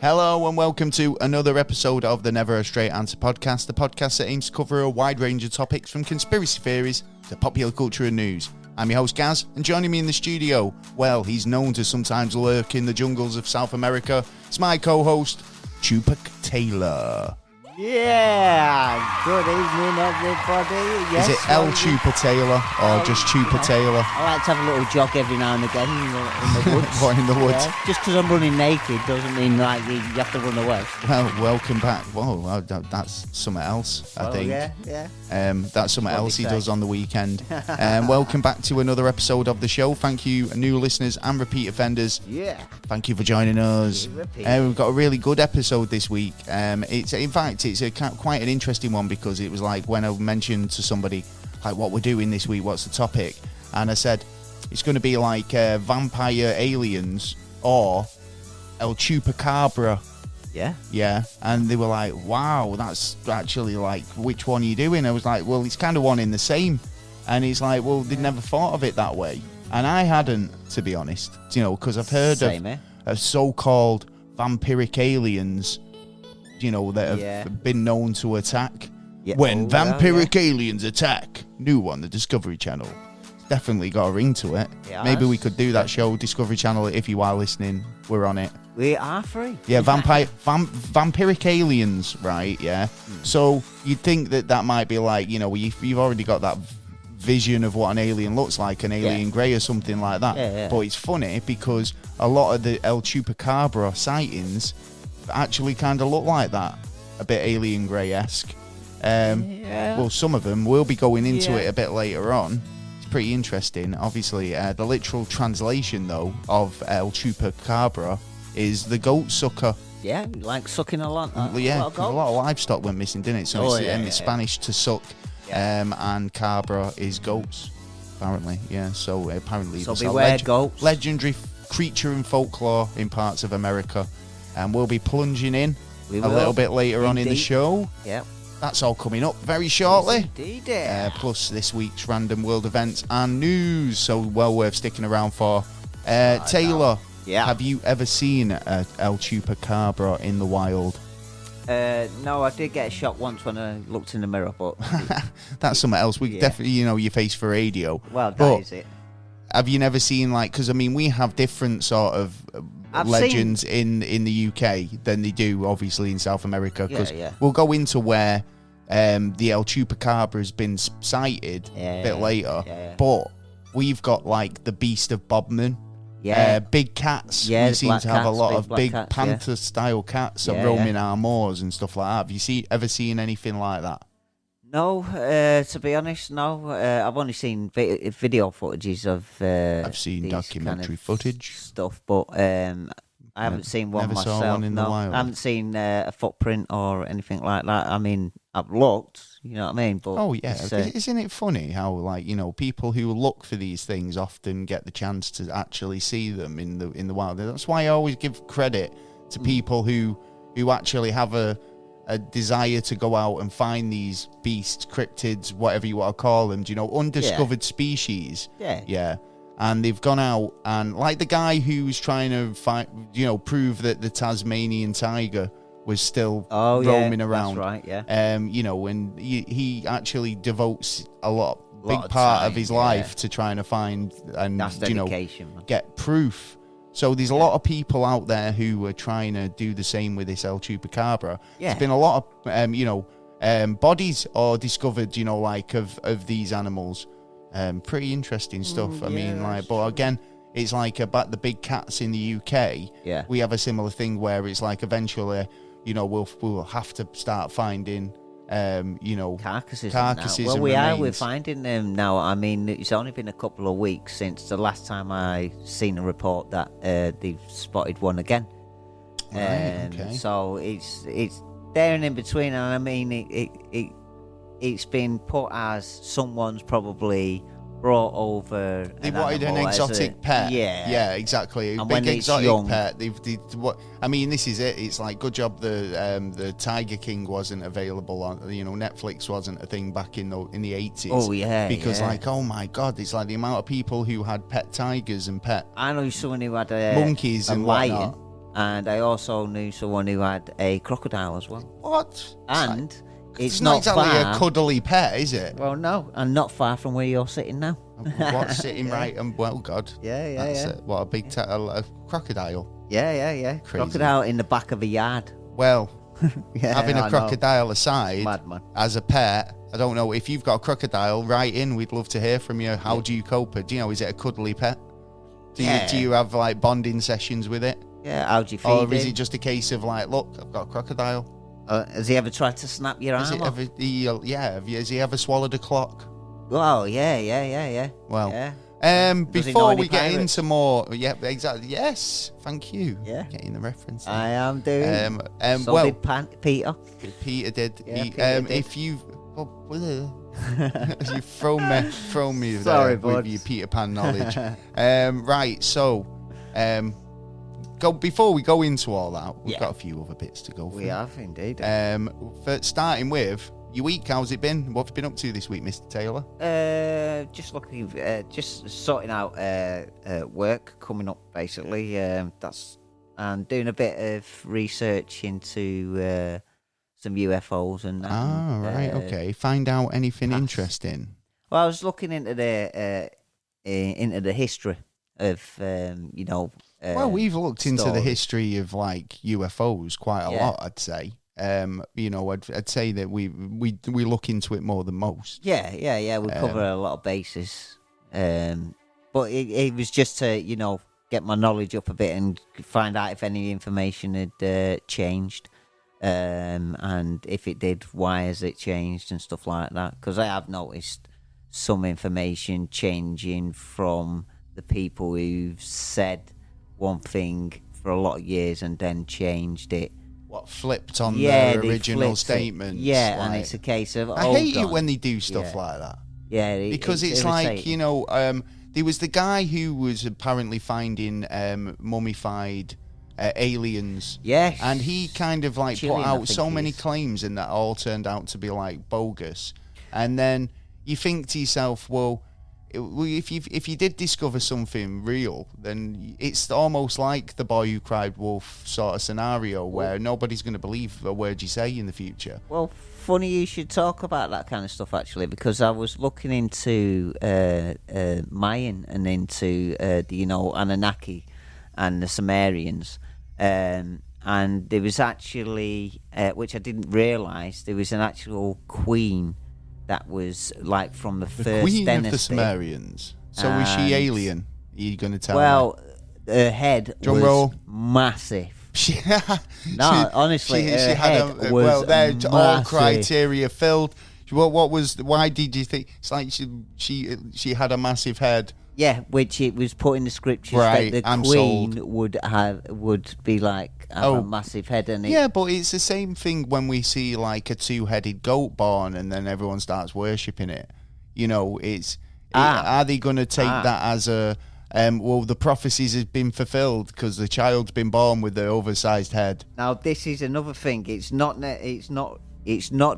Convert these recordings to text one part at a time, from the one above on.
Hello and welcome to another episode of the Never a Straight Answer podcast, the podcast that aims to cover a wide range of topics from conspiracy theories to popular culture and news. I'm your host Gaz, and joining me in the studio, well, he's known to sometimes lurk in the jungles of South America. It's my co-host, Chupacabra. Yeah, good evening everybody. Yes, is it El Chupacabra or just Chupacabra? I like to have a little jog every now and again in the woods. What, in the woods? Yeah. Just because I'm running naked doesn't mean like you have to run away. Well, welcome back. Whoa, that's something else, I think. Yeah. That's something else he does on the weekend. Welcome back to another episode of the show. Thank you, new listeners and repeat offenders. Yeah. Thank you for joining us. We've got a really good episode this week. It's quite an interesting one because it was like when I mentioned to somebody like what we're doing this week, what's the topic, and I said it's going to be like vampire aliens or El Chupacabra. Yeah, and they were like, wow, that's actually like, which one are you doing? I was like, well, it's kind of one in the same. And he's like, well, they'd never thought of it that way, and I hadn't, to be honest, because I've heard of so-called vampiric aliens, that have been known to attack. When vampiric aliens attack, new on the Discovery Channel. Definitely got a ring to it. Yes. Maybe we could do that show, Discovery Channel, if you are listening. We're on it. We are free. Yeah, vampiric aliens, right? Yeah. So you'd think that might be like, you've already got that vision of what an alien looks like, an alien grey or something like that. Yeah. But it's funny because a lot of the El Chupacabra sightings actually kind of look like that, a bit alien grey-esque. Well, some of them, we'll be going into it a bit later on. It's pretty interesting. Obviously, the literal translation, though, of El Chupacabra is the goat sucker. Yeah, like sucking a lot. A lot of livestock went missing, didn't it? So it's Spanish to suck, and cabra is goats, apparently. Yeah, so apparently so beware goats. Legendary creature in folklore in parts of America. And we'll be plunging in a little bit later on in the show. Yep. That's all coming up very shortly. Indeed. Plus this week's random world events and news. So well worth sticking around for. Taylor, have you ever seen El Chupacabra in the wild? No, I did get a shot once when I looked in the mirror, but that's something else. We definitely, your face for radio. Well, that is it. Have you never seen because we have different sort of legends in the UK than they do obviously in South America, because we'll go into where the El Chupacabra has been sighted a bit later, but we've got like the Beast of Bodmin, big cats. We seem to have a lot of big panther style cats roaming our moors and stuff like that. Have you ever seen anything like that? No, to be honest, no. I've only seen video footages of. I've seen documentary footage stuff, but I haven't seen one myself. Saw one in the wild. I haven't seen a footprint or anything like that. I mean, I've looked. You know what I mean? But isn't it funny how people who look for these things often get the chance to actually see them in the wild? That's why I always give credit to people who actually have a desire to go out and find these beasts, cryptids, whatever you want to call them, undiscovered species. Yeah. And they've gone out and, like the guy who's trying to find, prove that the Tasmanian tiger was still roaming around. That's right, yeah. And he actually devotes big part of his life to trying to find and, get proof. So there's a lot of people out there who are trying to do the same with this El Chupacabra. There's been a lot of, bodies are discovered, of these animals. Pretty interesting stuff. But again, it's like about the big cats in the UK. Yeah. We have a similar thing where it's like eventually, we'll have to start finding, carcasses. Well, we're finding them now. I mean, it's only been a couple of weeks since the last time I seen a report that they've spotted one again. So it's there and in between, and I mean, it's been put as someone's probably brought over. They wanted an exotic pet. Yeah, exactly. A big exotic pet. This is it. It's like, good job the Tiger King wasn't available on. Netflix wasn't a thing back in the 80s. Oh yeah. Because oh my God, it's like the amount of people who had pet tigers and pet. I know someone who had monkeys and lion. whatnot. And I also knew someone who had a crocodile as well. What? And it's not exactly far. a cuddly pet, is it? Well, no, and not far from where you're sitting now. What's sitting right and well, God. Yeah. What a big a crocodile. Yeah. Crazy. Crocodile in the back of a yard. Well, Yeah, having a I crocodile aside, Madman. as a pet, I don't know if you've got a crocodile. Write in. We'd love to hear from you. How do you cope? Do you know? Is it a cuddly pet? Do you have like bonding sessions with it? Yeah, how do you feed Or is him? it just a case of like, look, I've got a crocodile. Has he ever tried to snap your Has arm off? has he ever swallowed a clock? Oh, yeah. Well, Yeah. Does he know before any we get pirates? into more, exactly. Yes, thank you. Yeah. Getting the reference. I am doing. So Well, did Peter. Peter did. Yeah, He, Peter did. If you've you thrown me Sorry, there with bud. your Peter Pan knowledge. Right, so before we go into all that, we've got a few other bits to go through. We have indeed. Starting with your week, how's it been? What have you been up to this week, Mr. Taylor? Just looking, just sorting out work coming up basically. And doing a bit of research into some UFOs and that. Ah, right, okay. Find out anything interesting. Well, I was looking into the history of Well, we've looked into the stories. history of like UFOs quite a lot, I'd say. I'd say that we look into it more than most. Yeah. We cover a lot of bases. But it was just to, get my knowledge up a bit and find out if any information had changed. And if it did, why has it changed and stuff like that? Because I have noticed some information changing from the people who've said one thing for a lot of years and then changed it. What, flipped on their they original flipped it. statements? Yeah, like, and it's a case of, I hate it when they do stuff like that. Yeah, Because it's like, there was the guy who was apparently finding mummified aliens. Yes. And he kind of like Chilean, put I out think so he many is. claims and that all turned out to be like bogus. And then you think to yourself, well, if you did discover something real, then it's almost like the boy who cried wolf sort of scenario where nobody's going to believe a word you say in the future. Well, funny you should talk about that kind of stuff, actually, because I was looking into Mayan and into, Anunnaki and the Sumerians. And there was actually, which I didn't realise, there was an actual queen that was like from the first Queen dynasty. of the Sumerians. So was she And- alien? Are you going to tell me? Well, her head Drum was roll. massive. No, honestly, her head was well, they're all massive. criteria filled. What was? Why did you think? It's like she had a massive head. Yeah, which it was put in the scriptures Right, that the I'm queen sold. would be like have a massive head, and Yeah, but it's the same thing when we see like a two-headed goat born, and then everyone starts worshipping it. Are they going to take that as a well, the prophecies has been fulfilled because the child's been born with the oversized head? Now this is another thing. It's not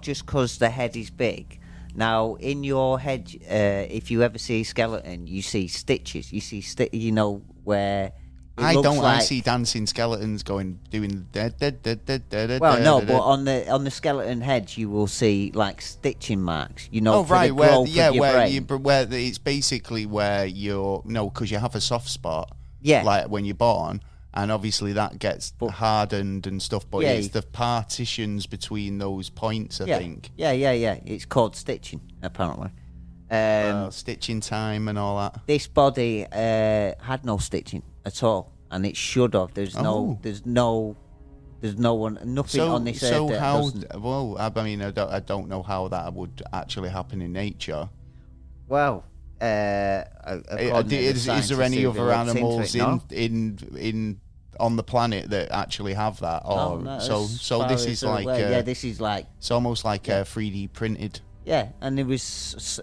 just because the head is big. Now in your head, if you ever see a skeleton, you see stitches. You see where. I looks don't. I like- see dancing skeletons doing. Well, no, but on the skeleton heads, you will see like stitching marks. Oh for right, the where growth of your brain. where it's basically where you're because you have a soft spot. Yeah. Like when you're born, and obviously that gets hardened and stuff. But Yeah, it's the partitions between those points. I think. Yeah. It's called stitching, apparently. Stitching time and all that. This body had no stitching at all, and it should have. There's no one, nothing on this earth that doesn't. Well, I mean, I don't know how that would actually happen in nature. Well, Is there any other animals in on the planet that actually have that? Or so this is like this is like it's almost like 3D printed. Yeah, and there was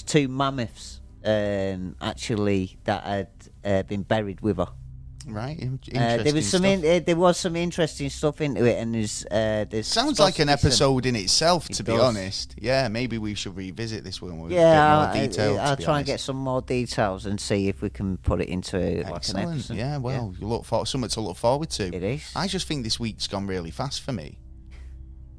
two mammoths actually that had been buried with her. Right, there was some interesting stuff into it, and there's sounds like an episode in itself, to be honest. Yeah, maybe we should revisit this one with a bit more detail. I'll try and get some more details and see if we can put it into like an episode. Yeah, well, you look for something to look forward to. It is. I just think this week's gone really fast for me.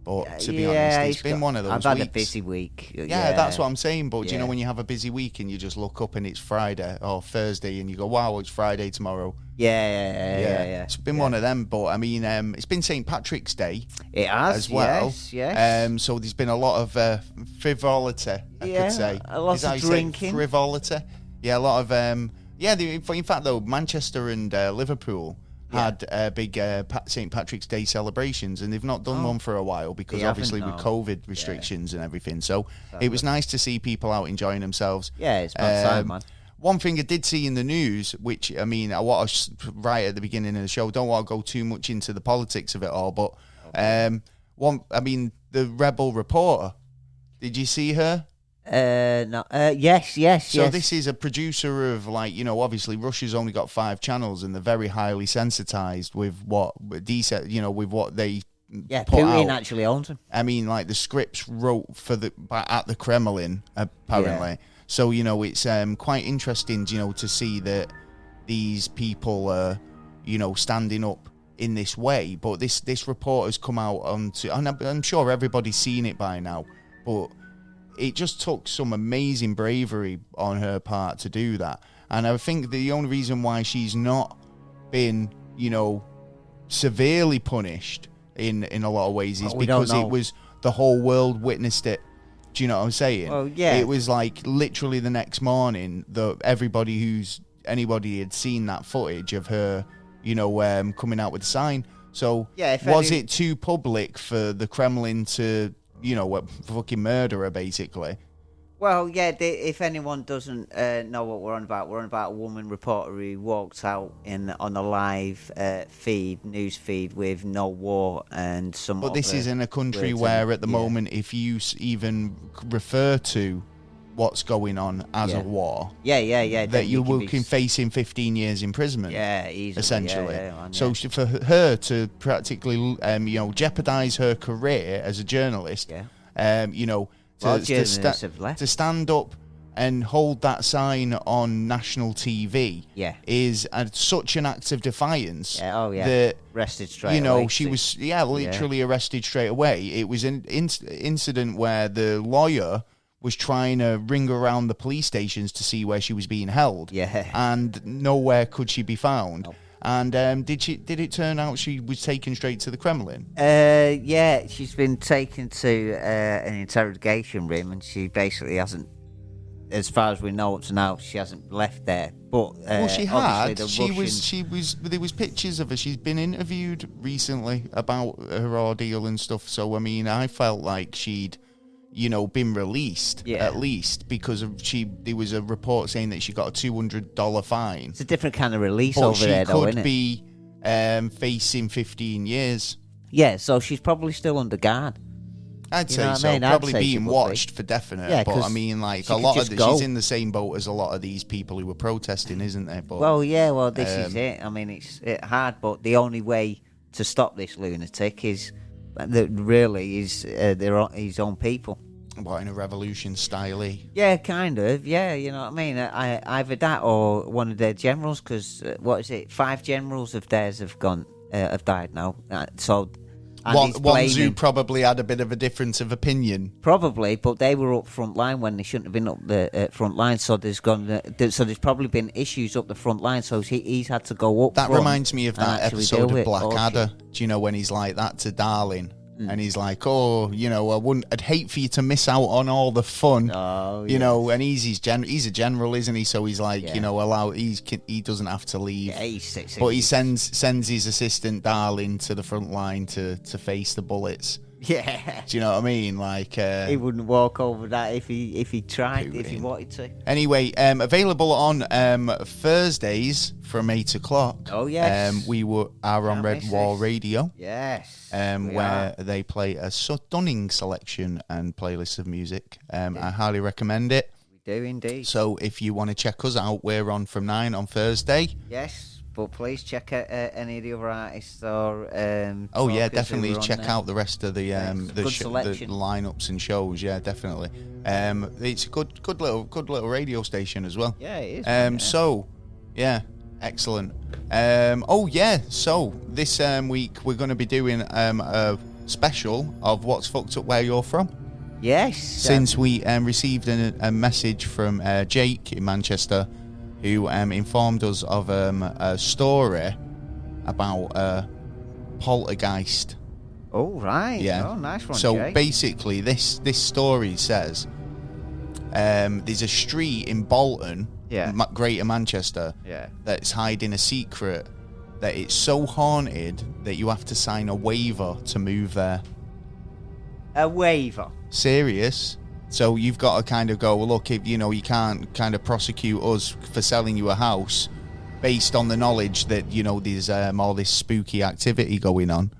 But to be honest, it's been one of those weeks. I've had a busy week. Yeah, that's what I'm saying. But do you know when you have a busy week and you just look up and it's Friday or Thursday and you go, wow, it's Friday tomorrow. Yeah. It's been one of them. But I mean, it's been St. Patrick's Day. It has as well. Yes. So there's been a lot of frivolity, I could say. A lot of drinking. Frivolity. Yeah, a lot of in fact though, Manchester and Liverpool had big St. Patrick's Day celebrations, and they've not done one for a while because obviously with COVID restrictions and everything. So it was nice to see people out enjoying themselves. Yeah, it's about time, man. One thing I did see in the news, which I mean, I want to right at the beginning of the show, don't want to go too much into the politics of it all, but the Rebel reporter, did you see her? No. Yes. So this is a producer of, like, you know, obviously Russia's only got 5 channels and they're very highly sensitized with what they put Putin out. actually owns them. I mean, like the scripts wrote at the Kremlin apparently. Yeah. So you know, it's quite interesting, you know, to see that these people are, you know, standing up in this way. But this report has come out onto, and I'm sure everybody's seen it by now, but it just took some amazing bravery on her part to do that. And I think the only reason why she's not been, you know, severely punished in a lot of ways is because it was the whole world witnessed it. Do you know what I'm saying? Well, yeah. It was like literally the next morning, anybody had seen that footage of her, you know, coming out with a sign. So was it too public for the Kremlin to, you know, fucking murder her, basically? Well, yeah, if anyone doesn't know what we're on about a woman reporter who walked out on a live news feed with no war and some. But this is in a country where, at the moment, if you even refer to what's going on as a war, that you will be facing 15 years imprisonment. Yeah, easily, essentially. So for her to practically, you know, jeopardize her career as a journalist, you know. To stand up and hold that sign on national TV is such an act of defiance. That arrested straight away. You know, she was literally arrested straight away. It was an incident where the lawyer was trying to ring around the police stations to see where she was being held. And nowhere could she be found. Nope. And did it turn out she was taken straight to the Kremlin? Yeah, she's been taken to an interrogation room, and she basically hasn't, as far as we know up to now, she hasn't left there. But well, she had. She was. There was pictures of her. She's been interviewed recently about her ordeal and stuff. So I mean, I felt like she'd, you know, been released at least because there was a report saying that she got a $200 fine. It's a different kind of release over there, though, isn't it? But she could be facing 15 years. Yeah, so she's probably still under guard. I'd say so. Probably being watched for definite. Yeah, but I mean, like a lot of she's in the same boat as a lot of these people who were protesting, isn't there? But this is it. I mean, it's hard, but the only way to stop this lunatic is. That really is his own people. What, in a revolution style? Yeah, kind of. Yeah, you know what I mean. Either that or one of their generals, because 5 generals of theirs have died now. Ones who probably had a bit of a difference of opinion. Probably, but they were up front line when they shouldn't have been up the front line. So there's probably been issues up the front line. So he's had to go up. That reminds me of that episode of Blackadder. Do you know when he's like that to Darling? And he's like, oh, you know, I'd hate for you to miss out on all the fun. Oh, you know, and he's a general, isn't he? So he's like, you know, he doesn't have to leave. Yeah, he's 6. But he sends his assistant Darling to the front line to face the bullets. Yeah. Do you know what I mean? Like he wouldn't walk over that if he tried, if he wanted to. Anyway, available on Thursdays from 8 o'clock. Oh yes. We are on Red Wall Radio. Yes. Where they play a stunning selection and playlist of music. I highly recommend it. We do indeed. So if you want to check us out, we're on from 9 on Thursday. Yes. But please check out any of the other artists or. Oh yeah, talkers who definitely are on check there. out the rest of the Good the selection. lineups and shows. Yeah, definitely. It's a good little radio station as well. Yeah, it is. Man, yeah. So, yeah, excellent. Oh yeah, so this week we're going to be doing a special of What's Fucked Up Where You're From. Yes. Since we received a message from Jake in Manchester, who informed us of a story about poltergeist. Oh, right. Yeah. Oh, nice one, So Jake. basically, this story says there's a street in Bolton, Yeah. Greater Manchester, Yeah. that's hiding a secret that it's so haunted that you have to sign a waiver to move there. A waiver. Serious. So you've got to kind of go, well, look, if you can't kind of prosecute us for selling you a house based on the knowledge that there's all this spooky activity going on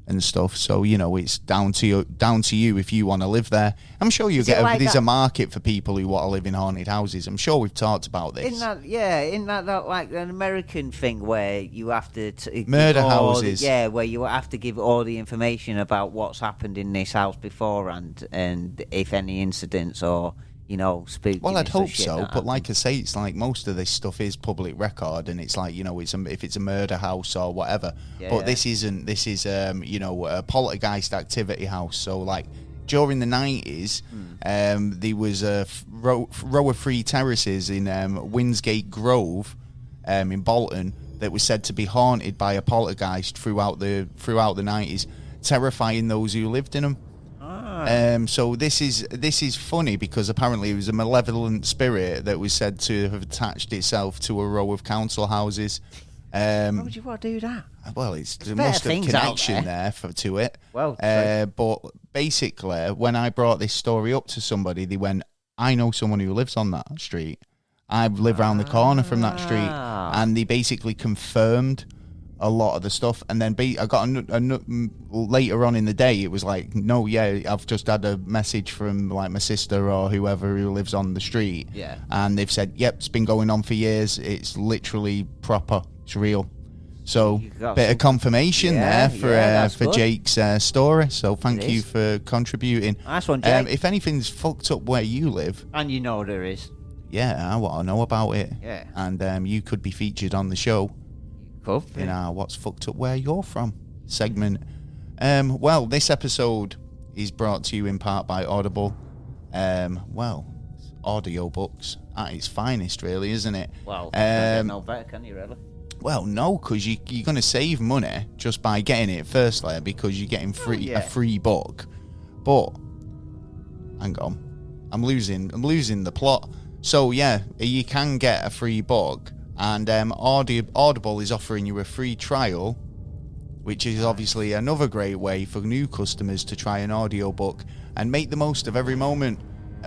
and stuff. So it's down to you if you want to live there. I'm sure there's a market for people who want to live in haunted houses. I'm sure we've talked about this. Isn't that like an American thing where you have to murder houses? Where you have to give all the information about what's happened in this house beforehand, and if any incidents or spooky. Well, I'd hope so, but like I say, it's like most of this stuff is public record, and it's like if it's a murder house or whatever. Yeah, but this isn't. This is a poltergeist activity house. So like during the 90s, there was a row of free terraces in Winsgate Grove, in Bolton, that was said to be haunted by a poltergeist throughout the 90s, terrifying those who lived in them. So this is funny because apparently it was a malevolent spirit that was said to have attached itself to a row of council houses. Why would you want to do that? Well, there must have a connection there to it. Well, but basically, when I brought this story up to somebody, they went, "I know someone who lives on that street. I live around the corner from that street," and they basically confirmed a lot of the stuff. And then I got later on in the day, it was like, no, yeah, I've just had a message from like my sister or whoever who lives on the street, and they've said, yep, it's been going on for years, it's literally proper, it's real. So bit of confirmation there for Jake's story. So thank you for contributing. Nice one, Jake. If anything's fucked up where you live, and there is, I want to know about it. Yeah. And you could be featured on the show in our What's Fucked Up Where You're From segment. Well, this episode is brought to you in part by Audible. Audiobooks at its finest, really, isn't it? Well, can't get no better, can you, really? Well, no, because you're going to save money just by getting it firstly, because you're getting a free book. But hang on, I'm losing the plot. So yeah, you can get a free book, and Audible is offering you a free trial, which is obviously another great way for new customers to try an audiobook and make the most of every moment.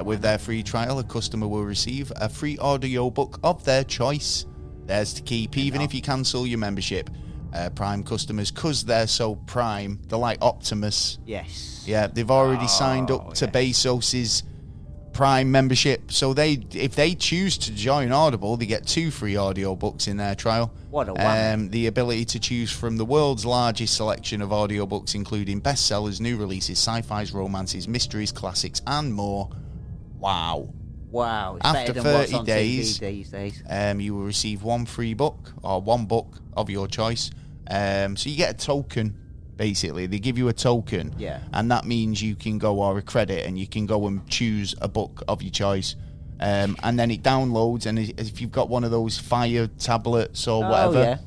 With their free trial, a customer will receive a free audiobook of their choice. Theirs to keep, even if you cancel your membership. Prime customers, because they're so prime, they're like Optimus. Yes. Yeah, they've already signed up to Bezos's Prime membership, so if they choose to join Audible, they get 2 free audiobooks in their trial. What a whammy. The ability to choose from the world's largest selection of audiobooks, including bestsellers, new releases, sci-fis, romances, mysteries, classics, and more. Wow. It's after better than 30 what's on days, TV these days. You will receive 1 free book, or 1 book of your choice. So you get a token. Basically, they give you a token, and that means you can go, or a credit, and you can go and choose a book of your choice, and then it downloads. And if you've got one of those Fire tablets or whatever,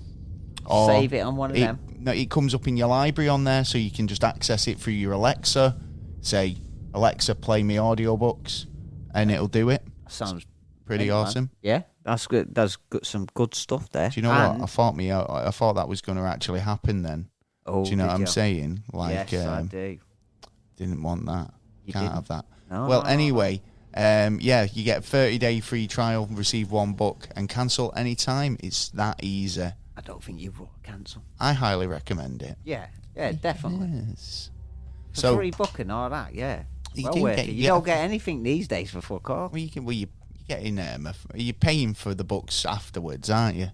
or save it on one of them. No, it comes up in your library on there, so you can just access it through your Alexa. Say, Alexa, play me audiobooks, and it'll do it. Sounds pretty awesome. Man. Yeah, that's good. That's some good stuff there. Do you know what? I thought that was going to actually happen then. Oh, do you know what I'm saying? Like, yes, I do. Didn't want that. Can't have that. No, well, anyway, you get a 30-day free trial, receive 1 book, and cancel any time. It's that easy. I don't think you will cancel. I highly recommend it. Yeah, definitely. Yes. So free book and all that, yeah. You don't get anything these days for fuck all. Well, you're getting you're paying for the books afterwards, aren't you?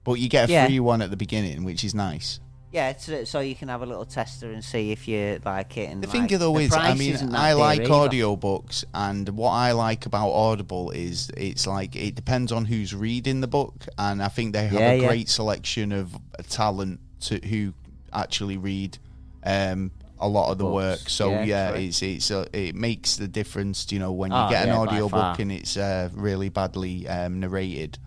but you get a free one at the beginning, which is nice. Yeah, so you can have a little tester and see if you like it. And the thing though is, I mean, I like audiobooks, and what I like about Audible is it's like it depends on who's reading the book, and I think they have a great selection of talent who actually read a lot of the work. So it makes the difference, you know, when you get an audiobook and it's really badly narrated.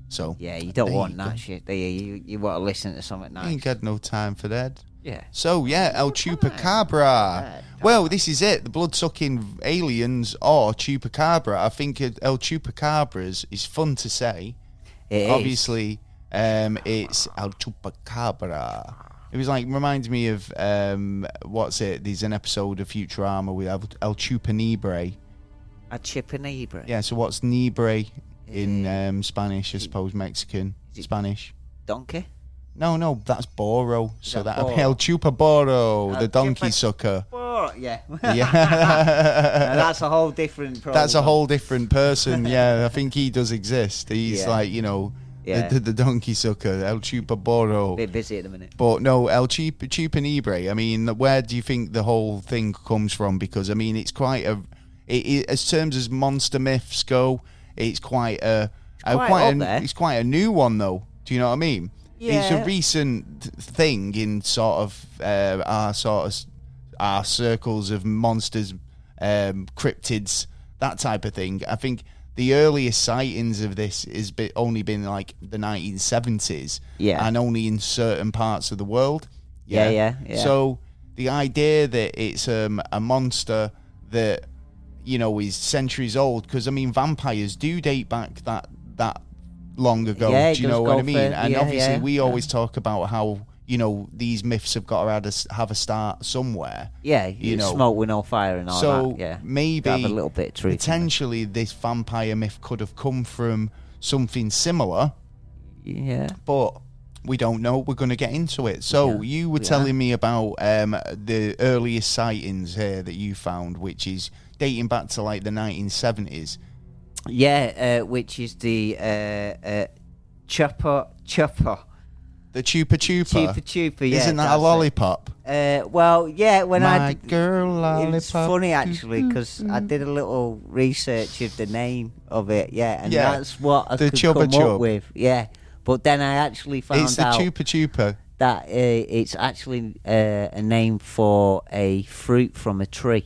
So yeah, you don't want that shit, do you? You want to listen to something nice. You ain't got no time for that. Yeah. So yeah, El Chupacabra. Well, this is it. The blood-sucking aliens or Chupacabra. I think El Chupacabras is fun to say. Obviously, it's El Chupacabra. It was like reminds me of what's it? There's an episode of Futurama with El Chupanibre. A Chupanibre. Yeah. So what's Nibre in Spanish? I suppose Mexican. Spanish. Donkey. No, that's Boro. So that El Chupaboro, the donkey sucker. Yeah. Yeah. That's a whole different problem. That's a whole different person. Yeah, I think he does exist. He's like, you know, the donkey sucker, El Chupaboro. Bit busy at the minute. But no, El Chupanibre. I mean, where do you think the whole thing comes from? Because I mean, it's quite as terms as monster myths go, it's quite it's quite a new one though. Do you know what I mean? Yeah. It's a recent thing in our circles of monsters, cryptids, that type of thing. I think the earliest sightings of this has only been like the 1970s, and only in certain parts of the world. Yeah. So the idea that it's a monster that, you know, is centuries old, because I mean vampires do date back that long ago. Do you know what I mean? And obviously we always talk about how, you know, these myths have got to have a start somewhere. Yeah, you know, smoke with no fire and all that. So maybe have a little bit of truth potentially this vampire myth could have come from something similar. Yeah. But we don't know. We're going to get into it. So you were telling me about the earliest sightings here that you found, which is dating back to like the 1970s. Yeah, which is the chupar. The Chupa Chupa, yeah. Isn't that a lollipop? Well, yeah. When My girl lollipop. It's funny actually because I did a little research of the name of it. Yeah, and that's what I could come up with. Yeah, but then I actually found out it's the Chupa that it's actually a name for a fruit from a tree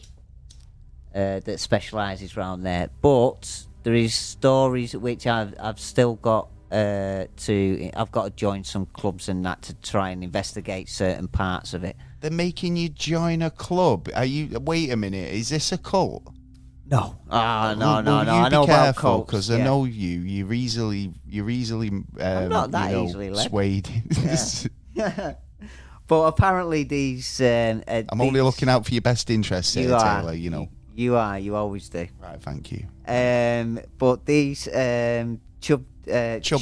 that specialises around there. But there is stories which I've still got. I've got to join some clubs and that to try and investigate certain parts of it. They're making you join a club. Wait a minute, is this a cult? No. No. I know about cults because I know you're easily I'm not that easily led. Swayed. But apparently these I'm only looking out for your best interests here, Taylor, you know. You always do. Right, thank you. But these Chubba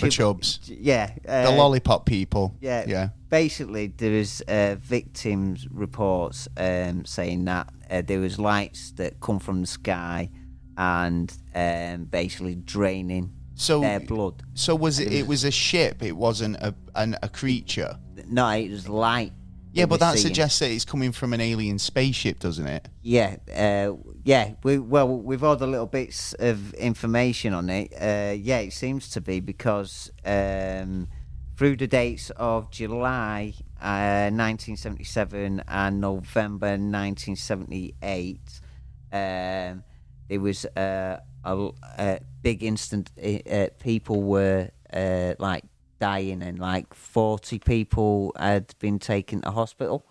Chubs. Yeah. The lollipop people. Yeah. Basically, there was victims' reports saying that there was lights that come from the sky and basically draining their blood. So it was a ship? It wasn't a creature? No, it was light. Yeah, but that suggests that it's coming from an alien spaceship, doesn't it? Yeah, with all the little bits of information on it, it seems to be because through the dates of July 1977 and November 1978, there was a big instant. People were like dying, and like 40 people had been taken to hospital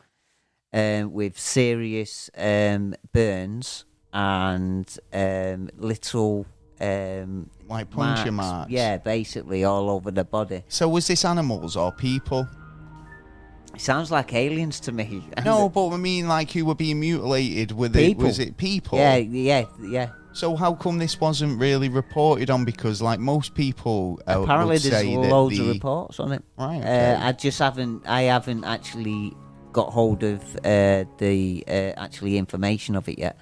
with serious burns and little like puncture marks. Yeah, basically all over the body. So was this animals or people? It sounds like aliens to me. No, but I mean, like, who were being mutilated with people. it? Was it people? Yeah. So how come this wasn't really reported on? Because like most people apparently would there's say loads of reports on it. Right. Okay. I haven't actually got hold of the actually information of it yet,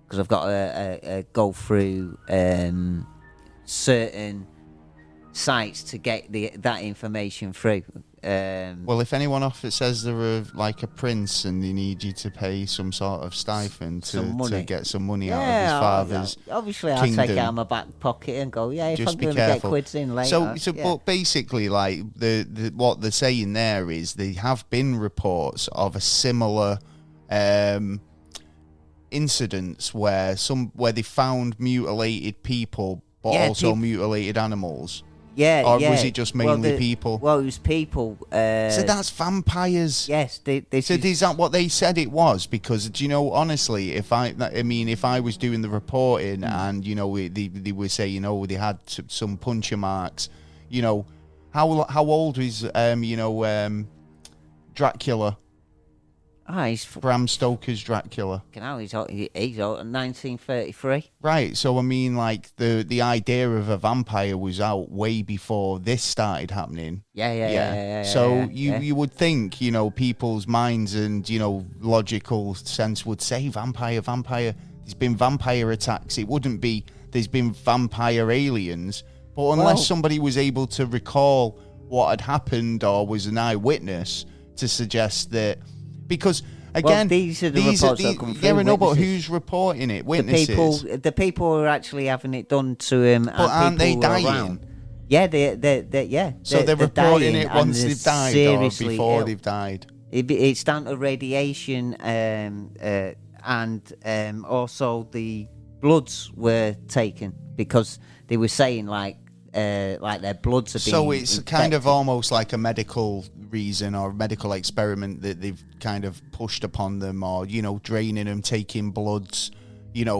because I've got to go through certain sites to get that information through. Well, if anyone says they're like a prince and they need you to pay some sort of stipend to get some money out of his father's obviously kingdom, I'll take it out of my back pocket and go, if just I'm be going to get careful. quids in later. But basically, like the what they're saying there is there have been reports of a similar incidents where they found mutilated people, but also mutilated animals. Yeah, or was it just mainly people? Well, it was people. So that's vampires. Yes, is that what they said it was? Because do you know, honestly, if I was doing the reporting and they were saying, they had some puncture marks, how old was Dracula? He's Bram Stoker's Dracula. He's 1933. Right, so I mean, like the idea of a vampire was out way before this started happening. Yeah. So you would think, people's minds and logical sense would say vampire. There's been vampire attacks. It wouldn't be there's been vampire aliens. But unless somebody was able to recall what had happened or was an eyewitness to suggest that. Because again, these are the reports that come through. Yeah, I know, but who's reporting it? Witnesses. The people who are actually having it done to him. But aren't they dying? Around. Yeah, yeah. So they're reporting it once they've died or before ill. They've died. It's down to radiation, and also the bloods were taken because they were saying like their bloods are being. So it's infected. kind of almost like a medical reason or a medical experiment that they've kind of pushed upon them, or draining them, taking bloods,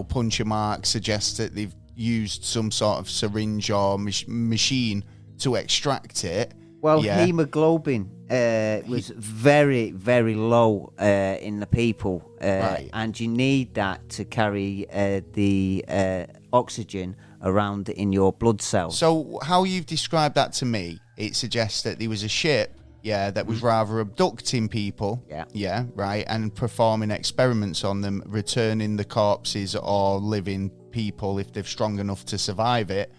puncture marks suggests that they've used some sort of syringe or machine to extract it. Well, hemoglobin was very, very low in the people, right. And you need that to carry the oxygen around in your blood cells. So how you've described that to me, it suggests that there was a ship that was rather abducting people, right, and performing experiments on them, returning the corpses or living people, if they're strong enough to survive it,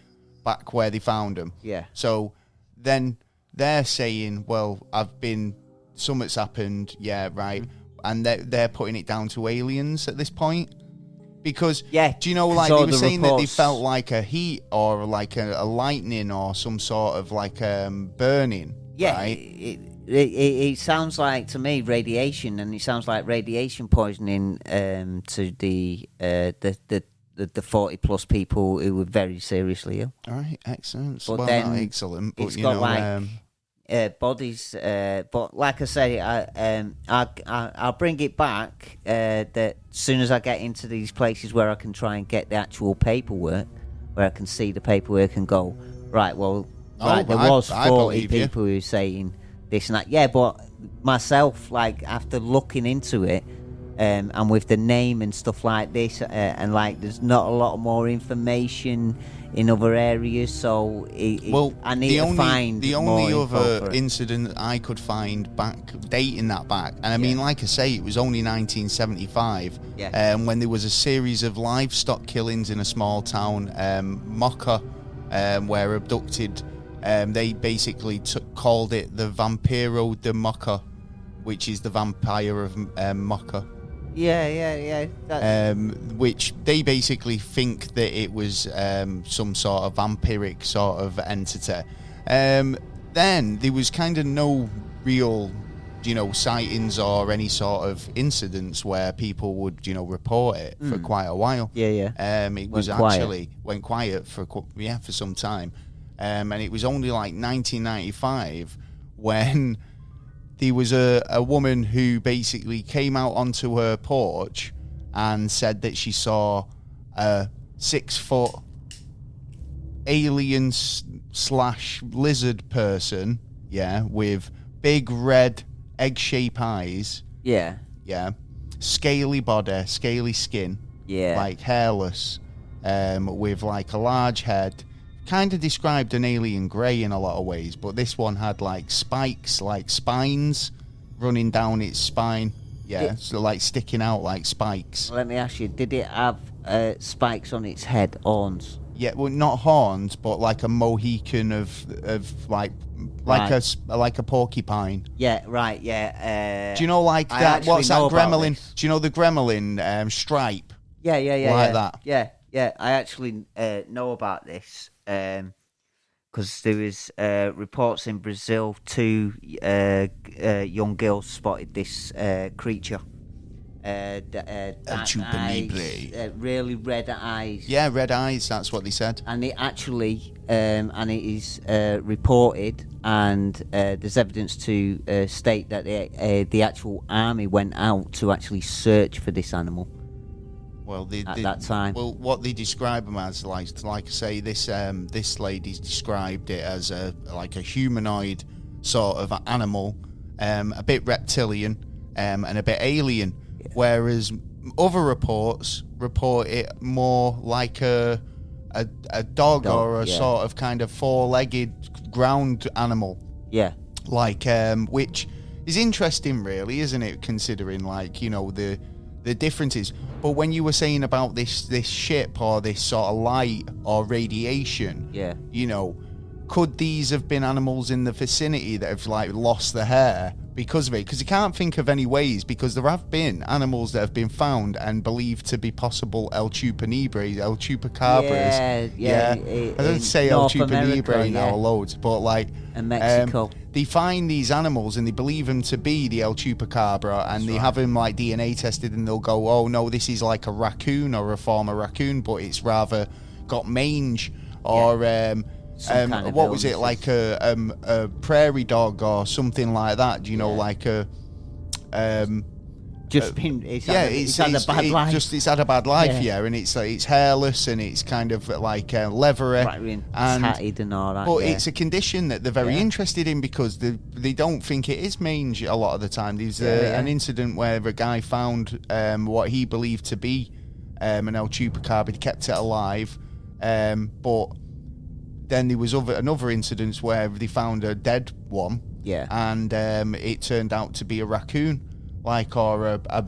back where they found them. Yeah. So then they're saying, well, something's happened, right, and they're putting it down to aliens at this point. Because, do you know, like, they were saying that they felt like a heat or like a lightning or some sort of like burning. Yeah, right? It sounds like to me radiation, and it sounds like radiation poisoning to the 40+ people who were very seriously ill. All right, excellent. But well, then not excellent, but it's got bodies. But like I say, I'll bring it back. That as soon as I get into these places where I can try and get the actual paperwork, where I can see the paperwork and go, right, well. Right, there was 40 people who were saying this and that. Yeah, but myself, like, after looking into it, and with the name and stuff like this, and like, there's not a lot more information in other areas, so I need to find the more only other for incident I could find dating that back, and I mean, like I say, it was only 1975, when there was a series of livestock killings in a small town, Mocha, where abducted. They basically called it the Vampiro de Mocha, which is the vampire of Mocha. Yeah. Which they basically think that it was some sort of vampiric sort of entity. Then there was kind of no real, sightings or any sort of incidents where people would, report it for quite a while. Yeah. It was actually went quiet for some time. And it was only like 1995 when there was a woman who basically came out onto her porch and said that she saw a 6-foot alien / lizard person, with big red egg-shaped eyes. Yeah. Scaly body, scaly skin. Yeah. Like hairless, with like a large head. Kind of described an alien grey in a lot of ways, but this one had like spikes, like spines running down its spine. So like sticking out like spikes. Let me ask you, did it have spikes on its head, horns? Yeah, well, not horns, but like a Mohican of like a porcupine. Yeah, right. Yeah. Do you know like that? What's that gremlin? Do you know the gremlin stripe? Yeah. Like that. Yeah. I actually know about this because there was reports in Brazil. 2 young girls spotted this creature. Chupacabra. Really red eyes. Yeah, red eyes. That's what they said. And it actually, and it is reported, and there's evidence to state that the actual army went out to actually search for this animal. Well, that time. Well, what they describe them as, like I say, this lady's described it as a humanoid sort of animal, a bit reptilian, and a bit alien. Yeah. Whereas other reports report it more like a dog or a sort of kind of 4-legged ground animal. Yeah. Like which is interesting, really, isn't it? Considering the differences. But when you were saying about this ship or this sort of light or radiation, could these have been animals in the vicinity that have lost their hair because of it? Because you can't think of any ways, because there have been animals that have been found and believed to be possible El Chupacabras. Yeah. I don't say El Chupacabra now loads, but and Mexico. They find these animals and they believe them to be the El Chupacabra, and they have them DNA tested, and they'll go, oh no, this is like a raccoon or a form of raccoon, but it's rather got mange or what was it, like a prairie dog or something like that? Do you know, like a it's had a bad life. It's had a bad life, and it's hairless and it's kind of like leathery and tatted and all that. But it's a condition that they're very interested in, because they don't think it is mange a lot of the time. There's an incident where a guy found what he believed to be an El Chupacabra. He kept it alive, but then there was another incident where they found a dead one, and it turned out to be a raccoon, or a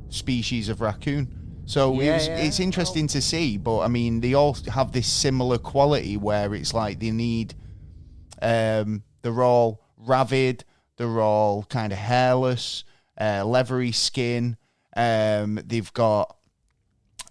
species of raccoon. So it's interesting to see, but I mean, they all have this similar quality where it's like they need, they're all ravid, they're all kind of hairless, leathery skin, they've got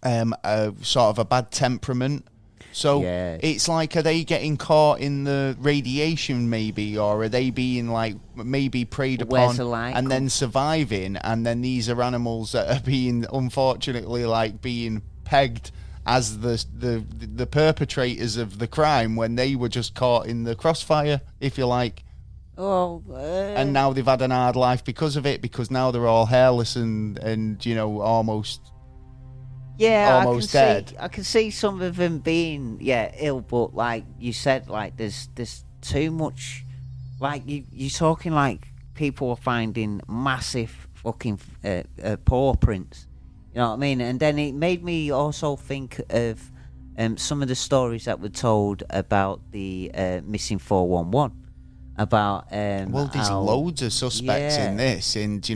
a sort of a bad temperament. So it's like, are they getting caught in the radiation maybe, or are they being maybe preyed upon and then surviving, and then these are animals that are being, unfortunately, being pegged as the perpetrators of the crime when they were just caught in the crossfire, if you like. And now they've had an hard life because of it, because now they're all hairless and almost... almost dead. I can see some of them being ill, but like you said, there's too much. You're talking people are finding massive fucking paw prints. You know what I mean? And then it made me also think of some of the stories that were told about the missing 411. About there's loads of suspects in this, and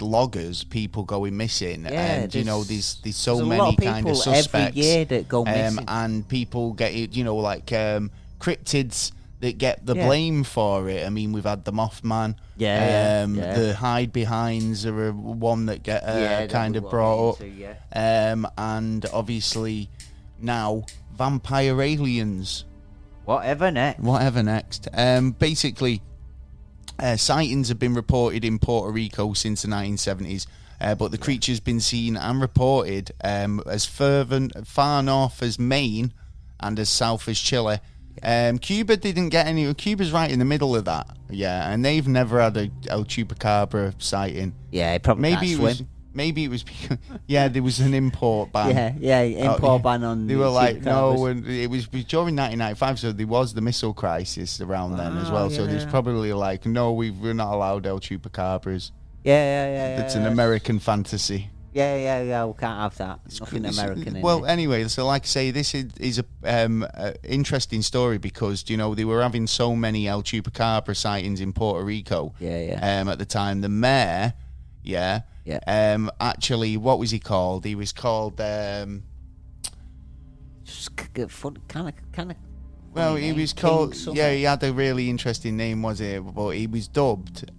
loggers, people going missing, and there's so many kind of suspects every year that go missing, and people get cryptids that get the blame for it. I mean, we've had the Mothman, the hide behinds are one that get kind of brought up, and obviously now vampire aliens. Whatever next. Basically, sightings have been reported in Puerto Rico since the 1970s, but the creature's been seen and reported as far north as Maine and as south as Chile. Cuba didn't get any. Cuba's right in the middle of that, and they've never had a El Chupacabra sighting. Yeah, probably Maybe it was because, there was an import ban. Import ban on. They were like, no, and it was during 1995, so there was the missile crisis around then as well. So there's probably no, we're not allowed El Chupacabras. It's an American fantasy. We can't have that. Nothing American in it. Anyway, so like I say, this is a interesting story, because they were having so many El Chupacabra sightings in Puerto Rico. At the time, the mayor, actually, what was he called? He was called Just kind of. Well, he was called. Yeah, he had a really interesting name, was it? But he was dubbed.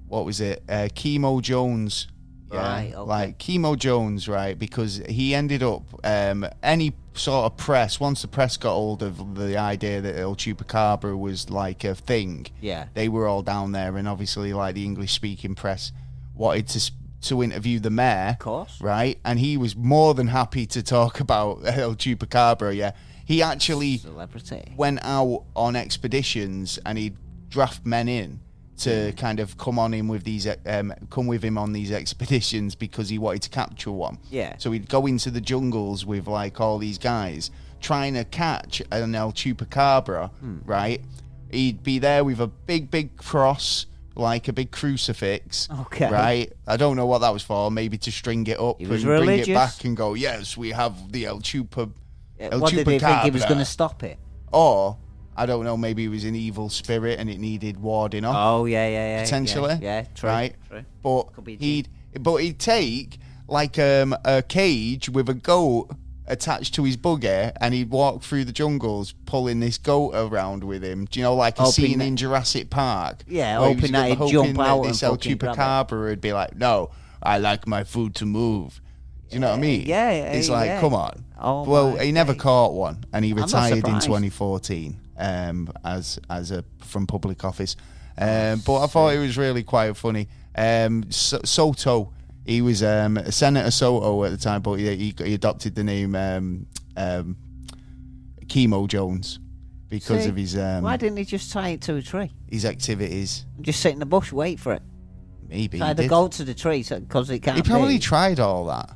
What was it? Chemo Jones. Yeah? Right. Okay. Like Chemo Jones, right? Because he ended up any sort of press. Once the press got hold of the idea that El Chupacabra was like a thing, yeah, they were all down there, and obviously, like the English-speaking press wanted to interview the mayor, of course, right? And he was more than happy to talk about El Chupacabra. Yeah, he actually went out on expeditions, and he'd draft men in to kind of come with him on these expeditions because he wanted to capture one. Yeah. So he'd go into the jungles with like all these guys trying to catch an El Chupacabra, right? He'd be there with a big cross, like a big crucifix, okay, right? I don't know what that was for. Maybe to string it up and bring it back and go, yes, we have the El Chupacabra. What did he think he was going to stop it? Or I don't know, maybe it was an evil spirit and it needed warding off. Oh yeah, potentially. Yeah, true, right. True. But he'd take like a cage with a goat attached to his buggy, and he'd walk through the jungles pulling this goat around with him. Do you know, like a scene in Jurassic Park? Yeah, hoping that he'd jump out and this El Chupacabra would be like, no, I like my food to move. Do you know what I mean? Yeah. It's like, come on. Oh, well, he never caught one, and he retired in surprised. 2014 from public office. But I thought it was really quite funny. Soto, he was Senator Soto at the time, but he adopted the name Chemo Jones because of his. Why didn't he just tie it to a tree? His activities. Just sit in the bush, wait for it. Maybe tie the goat to the tree because it can't. He probably tried all that.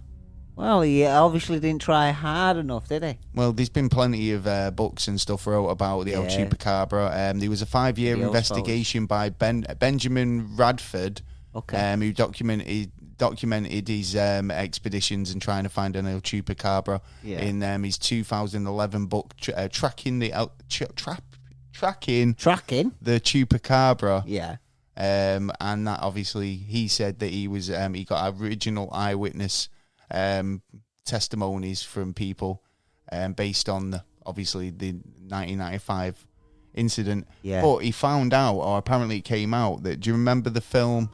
Well, he obviously didn't try hard enough, did he? Well, there's been plenty of books and stuff wrote about the El Chupacabra. There was a 5-year investigation by Benjamin Radford, who documented his expeditions and trying to find an El Chupacabra in his 2011 book, Tracking the Chupacabra. Yeah. And that obviously he said that he was he got original eyewitness testimonies from people based on obviously the 1995 incident. Yeah. But he found out, or apparently it came out, that, do you remember the film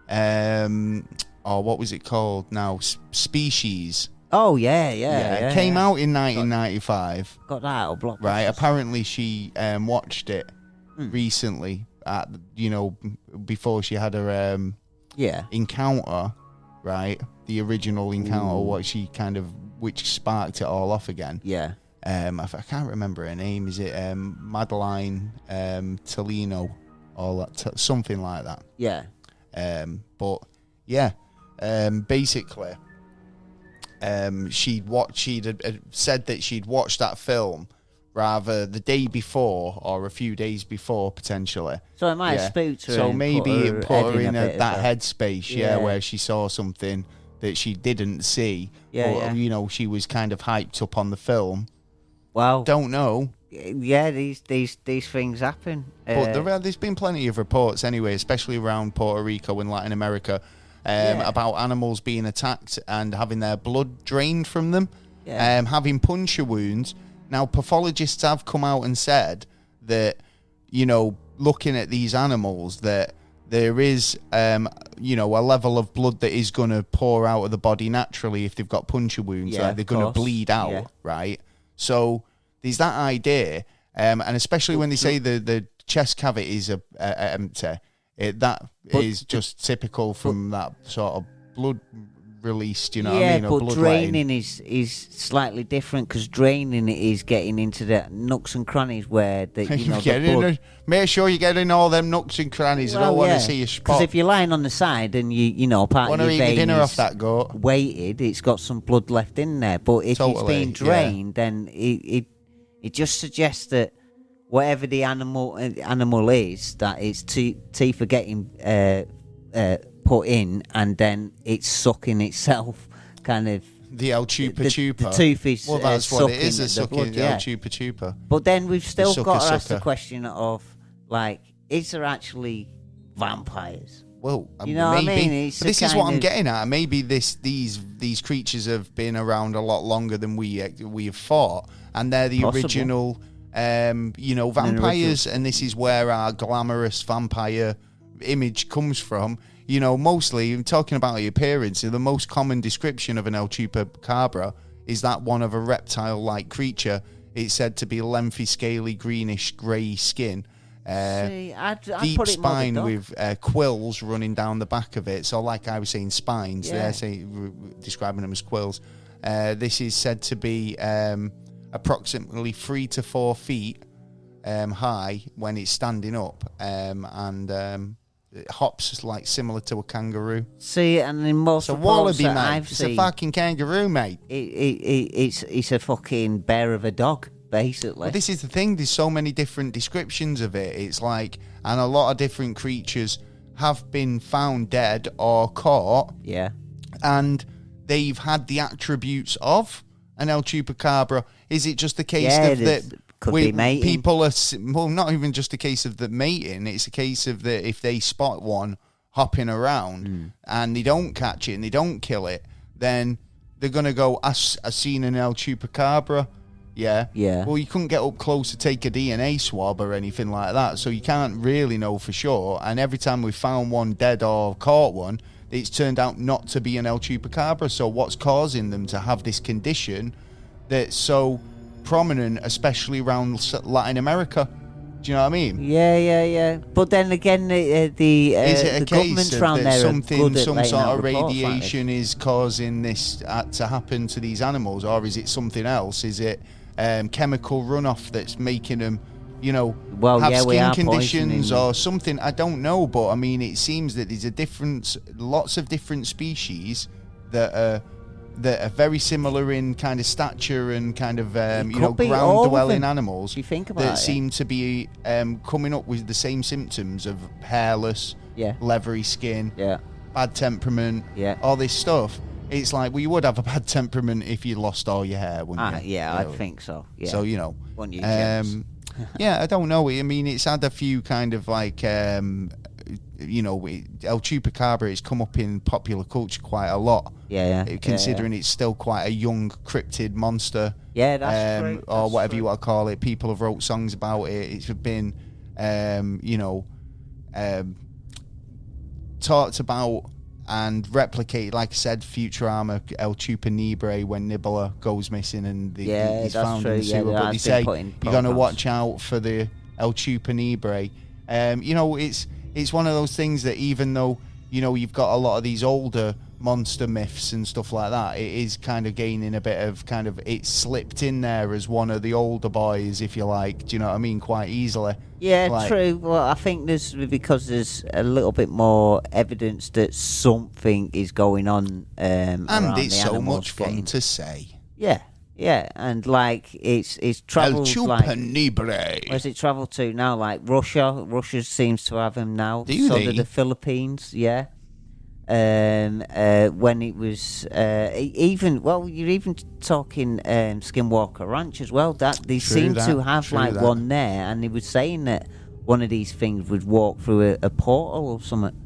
or what was it called now, Species? Oh yeah. It came out in 1995. Got that out of block. Right. Apparently she watched it recently at before she had her encounter, right? The original encounter, which sparked it all off again. Yeah. I can't remember her name. Is it Madeline Tolino or something like that? Yeah. But yeah, basically, she'd said that she'd watched that film rather the day before or a few days before, potentially. So it might have spooked her. So maybe it put her in that headspace, where she saw something that she didn't see. But she was kind of hyped up on the film. Well, don't know. Yeah, these things happen. But there's been plenty of reports anyway, especially around Puerto Rico and Latin America, about animals being attacked and having their blood drained from them, having puncture wounds. Now, pathologists have come out and said that, looking at these animals, that there is, a level of blood that is going to pour out of the body naturally if they've got puncture wounds. Like they're going to bleed out, right? So there's that idea, and especially when they say the chest cavities are empty, that is just typical from that sort of blood released, what I mean? Yeah, but draining is slightly different, because draining is getting into the nooks and crannies where the blood... Make sure you get in all them nooks and crannies. I don't want to see a spot. Because if you're lying on the side and part of your vein dinner off that goat, weighted, it's got some blood left in there. But if it's being drained, then it just suggests that whatever the animal is, that its teeth are getting put in, and then it's sucking itself, kind of. The El Chupa. The tooth is that's what it is, sucking the El Chupa. But then we've still got to ask the question of, like, is there actually vampires? well, you know maybe. what I mean? But this is what I'm getting at. Maybe these creatures have been around a lot longer than we have thought, and they're the original, vampires. And this is where our glamorous vampire image comes from. You know, mostly talking about the appearance. The most common description of an El Chupacabra is that one of a reptile-like creature. It's said to be lengthy, scaly, greenish, grey skin. I'd Deep put it spine more with quills running down the back of it. So, like I was saying, spines. Yeah. They're describing them as quills. This is said to be approximately 3 to 4 feet high when it's standing up, and it hops like similar to a kangaroo. See, and in most It's a wallaby, that mate. I've It's seen, a fucking kangaroo, mate. It's a fucking bear of a dog, basically. Well, this is the thing. There's so many different descriptions of it. It's like, and a lot of different creatures have been found dead or caught. Yeah. And they've had the attributes of an El Chupacabra. Is it just a case of that? Could be mating. People are, well, not even just a case of the mating. It's a case of that if they spot one hopping around and they don't catch it and they don't kill it, then they're going to go, I seen an El Chupacabra. Yeah. Well, you couldn't get up close to take a DNA swab or anything like that, so you can't really know for sure. And every time we found one dead or caught one, it's turned out not to be an El Chupacabra. So what's causing them to have this condition that's so prominent, especially around Latin America? Do you know what I mean? Yeah. But then again, is it the a governments case around of there that are good at some laying sort out of reports like radiation is causing this to happen to these animals, or is it something else? Is it chemical runoff that's making them, have skin conditions or something? I don't know, but I mean, it seems that there's lots of different species that are very similar in kind of stature and kind of ground-dwelling animals. You think about that seem to be coming up with the same symptoms of hairless, leathery skin, bad temperament, all this stuff. It's like, well, you would have a bad temperament if you lost all your hair, wouldn't you? Yeah, I think so. Yeah. So, I don't know. I mean, it's had a few kind of like, El Chupacabra has come up in popular culture quite a lot. Considering it's still quite a young cryptid monster. Yeah, that's true. Or whatever you want to call it. People have wrote songs about it. It's been, talked about and replicated, like I said, Futurama, El Chupanibre, when Nibbler goes missing and he's found in the sewer. But they say you're going to watch out for the El Chupanibre. It's one of those things that even though, you've got a lot of these older monster myths and stuff like that, it is kind of gaining a bit of it's slipped in there as one of the older boys, if you like. Do you know what I mean? Quite easily. Yeah, true. Well, I think there's a little bit more evidence that something is going on. And it's so much fun to say. Yeah, and like it's travelled Chupanibre. Where's it travelled to now? Like Russia. Russia seems to have him now. Do they? The Philippines. Yeah. When it was you're even talking Skinwalker Ranch as well. That they seem to have one there, and he was saying that one of these things would walk through a portal or something.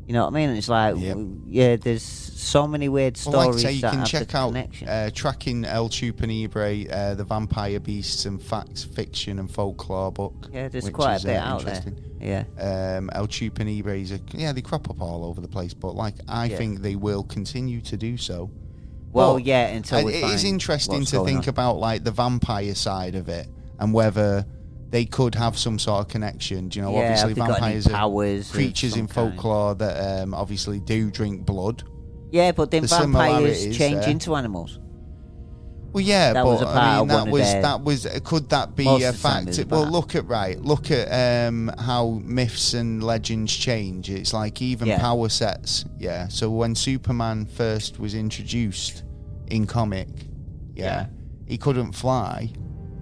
You know what I mean? And it's like, there's so many weird stories. Well, like I say, you can check out Tracking El Chupanibre, the Vampire Beasts and Facts, Fiction and Folklore book. Yeah, there's quite a bit out there. Yeah. El Chupanibres, they crop up all over the place, but I think they will continue to do so. Well, until we find it is interesting to think about the vampire side of it and whether they could have some sort of connection. Do you know, obviously vampires are creatures in folklore that obviously do drink blood. Yeah, but then vampires change into animals. Well, yeah, that was could that be a fact? Well, look at how myths and legends change. It's like even power sets. Yeah, so when Superman first was introduced in comic, he couldn't fly.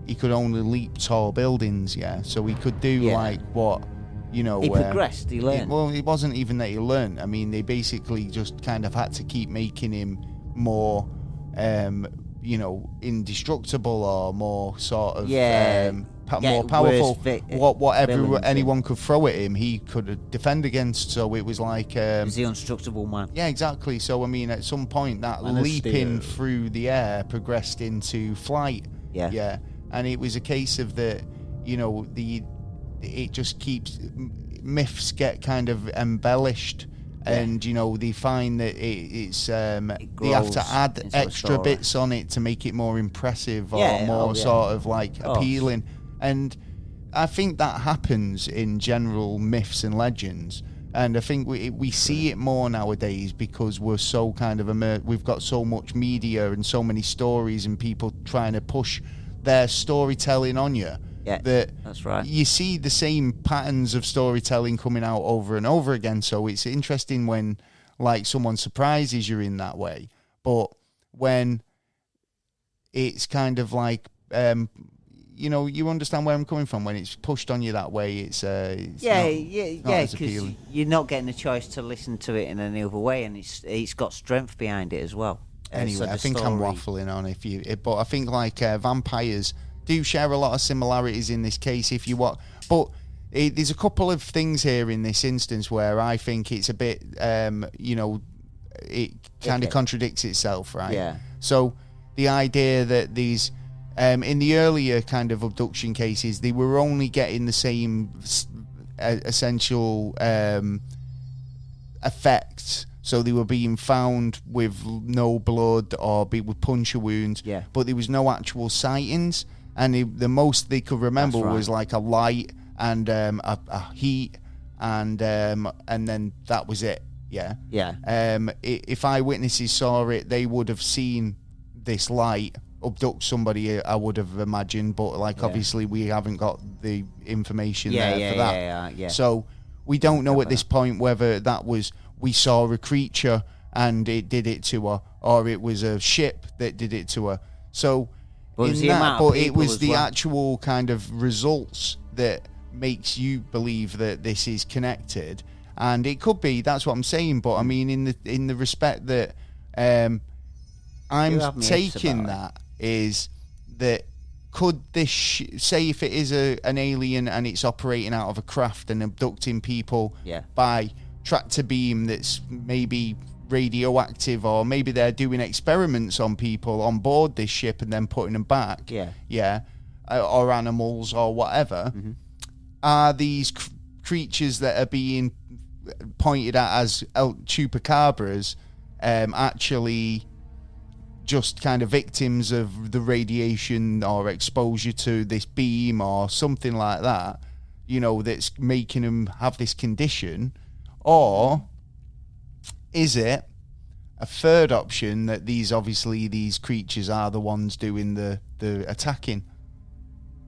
He could only leap tall buildings. Yeah, so he could do he progressed. He learned. It wasn't even that he learned. I mean, they basically just kind of had to keep making him more. indestructible or more sort of more Get powerful. worse Whatever villains anyone could throw at him, he could defend against. So it was like he's the undestructible man. Yeah, exactly. So I mean, at some point that leaping through the air progressed into flight. Yeah, and it was a case of it just keeps myths get kind of embellished. And they find that it's they have to add extra bits on it to make it more impressive or more sort of like appealing. And I think that happens in general myths and legends. And I think we see it more nowadays because we're so kind of we've got so much media and so many stories and people trying to push their storytelling on you. Yeah, that's right. You see the same patterns of storytelling coming out over and over again. So it's interesting when like someone surprises you in that way. But when it's kind of like, you understand where I'm coming from. When it's pushed on you that way, it's not because you're not getting a choice to listen to it in any other way, and it's got strength behind it as well. Anyway, I think I'm waffling on but I think like vampires do share a lot of similarities in this case if you want. But there's a couple of things here in this instance where I think it's a bit, it kind of contradicts itself, right? Yeah. So the idea that these, in the earlier kind of abduction cases, they were only getting the same essential effects. So they were being found with no blood or with puncture wounds, but there was no actual sightings. And the most they could remember was like a light and a heat, and then that was it. Yeah. If eyewitnesses saw it, they would have seen this light abduct somebody. I would have imagined, but obviously we haven't got the information there for that. Yeah. So we don't know at this point whether that was we saw a creature and it did it to her, or it was a ship that did it to her. So. It was the actual kind of results that makes you believe that this is connected, and it could be. That's what I'm saying. But I mean, in the respect that I'm taking that is that could this say if it is an alien and it's operating out of a craft and abducting people by tractor beam that's maybe radioactive, or maybe they're doing experiments on people on board this ship and then putting them back, or animals or whatever. Are these creatures that are being pointed at as chupacabras actually just kind of victims of the radiation or exposure to this beam or something like that, that's making them have this condition? Or is it a third option that these creatures are the ones doing the attacking?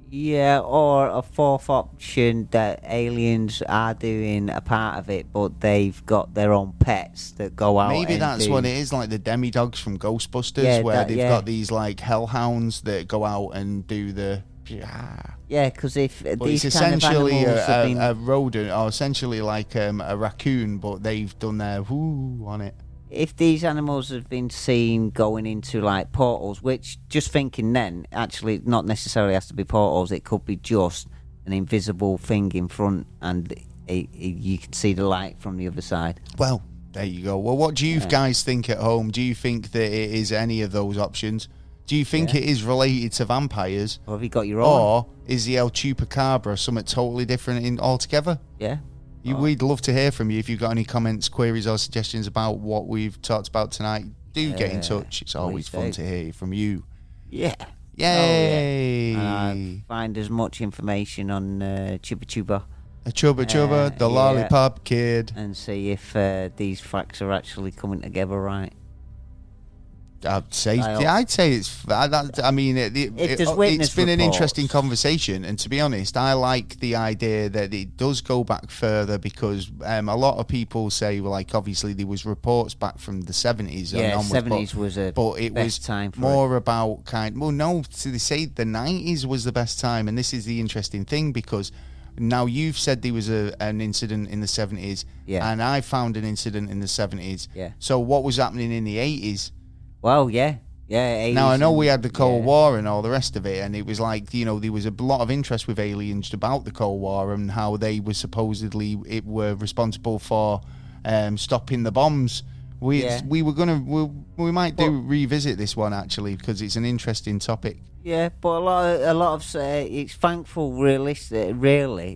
Yeah, or a fourth option that aliens are doing a part of it, but they've got their own pets that go out. Maybe that's what it is, like the demi-dogs from Ghostbusters, where they've got these like hellhounds that go out and do the... Yeah, because if these it's kind essentially of animals a rodent, or essentially like a raccoon, but they've done their whoo on it. If these animals have been seen going into like portals, which just thinking then, actually not necessarily has to be portals, it could be just an invisible thing in front and you can see the light from the other side. Well, there you go. Well, what do you guys think at home? Do you think that it is any of those options? Do you think it is related to vampires? Or have you got your own? Or is the El Chupacabra something totally different altogether? Yeah. We'd love to hear from you. If you've got any comments, queries or suggestions about what we've talked about tonight, do get in touch. It's always fun to hear from you. Yeah. Yay! Find as much information on Chupa the lollipop kid. And see if these facts are actually coming together right. I'd say it's. I mean, it's been an interesting conversation, and to be honest, I like the idea that it does go back further because a lot of people say, well, like obviously there was reports back from the 70s. Yeah, 70s was a but it best was time for more it. about they say the 90s was the best time, and this is the interesting thing because now you've said there was an incident in the 70s, and I found an incident in the 70s. Yeah. So what was happening in the 80s? Well, yeah. Yeah. Now, I know we had the Cold yeah. War and all the rest of it, and it was like, you know, there was a lot of interest with aliens about the Cold War and how they were supposedly were responsible for stopping the bombs. We might revisit this one actually because it's an interesting topic. Yeah, but a lot of it's thankful, really,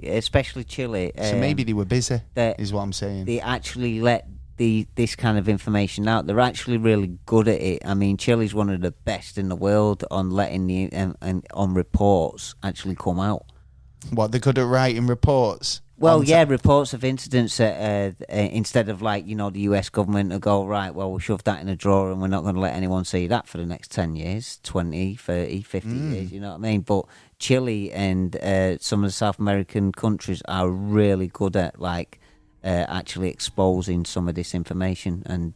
especially Chile. So maybe they were busy, that is what I'm saying. They actually let this kind of information out. They're actually really good at it. I mean, Chile's one of the best in the world on letting on reports actually come out. What, they're good at writing reports? Well, yeah, reports of incidents instead of like, you know, the US government will go, right, well, we'll shove that in a drawer and we're not going to let anyone see that for the next 10 years, 20, 30, 50 years, you know what I mean? But Chile and some of the South American countries are really good at like actually exposing some of this information, and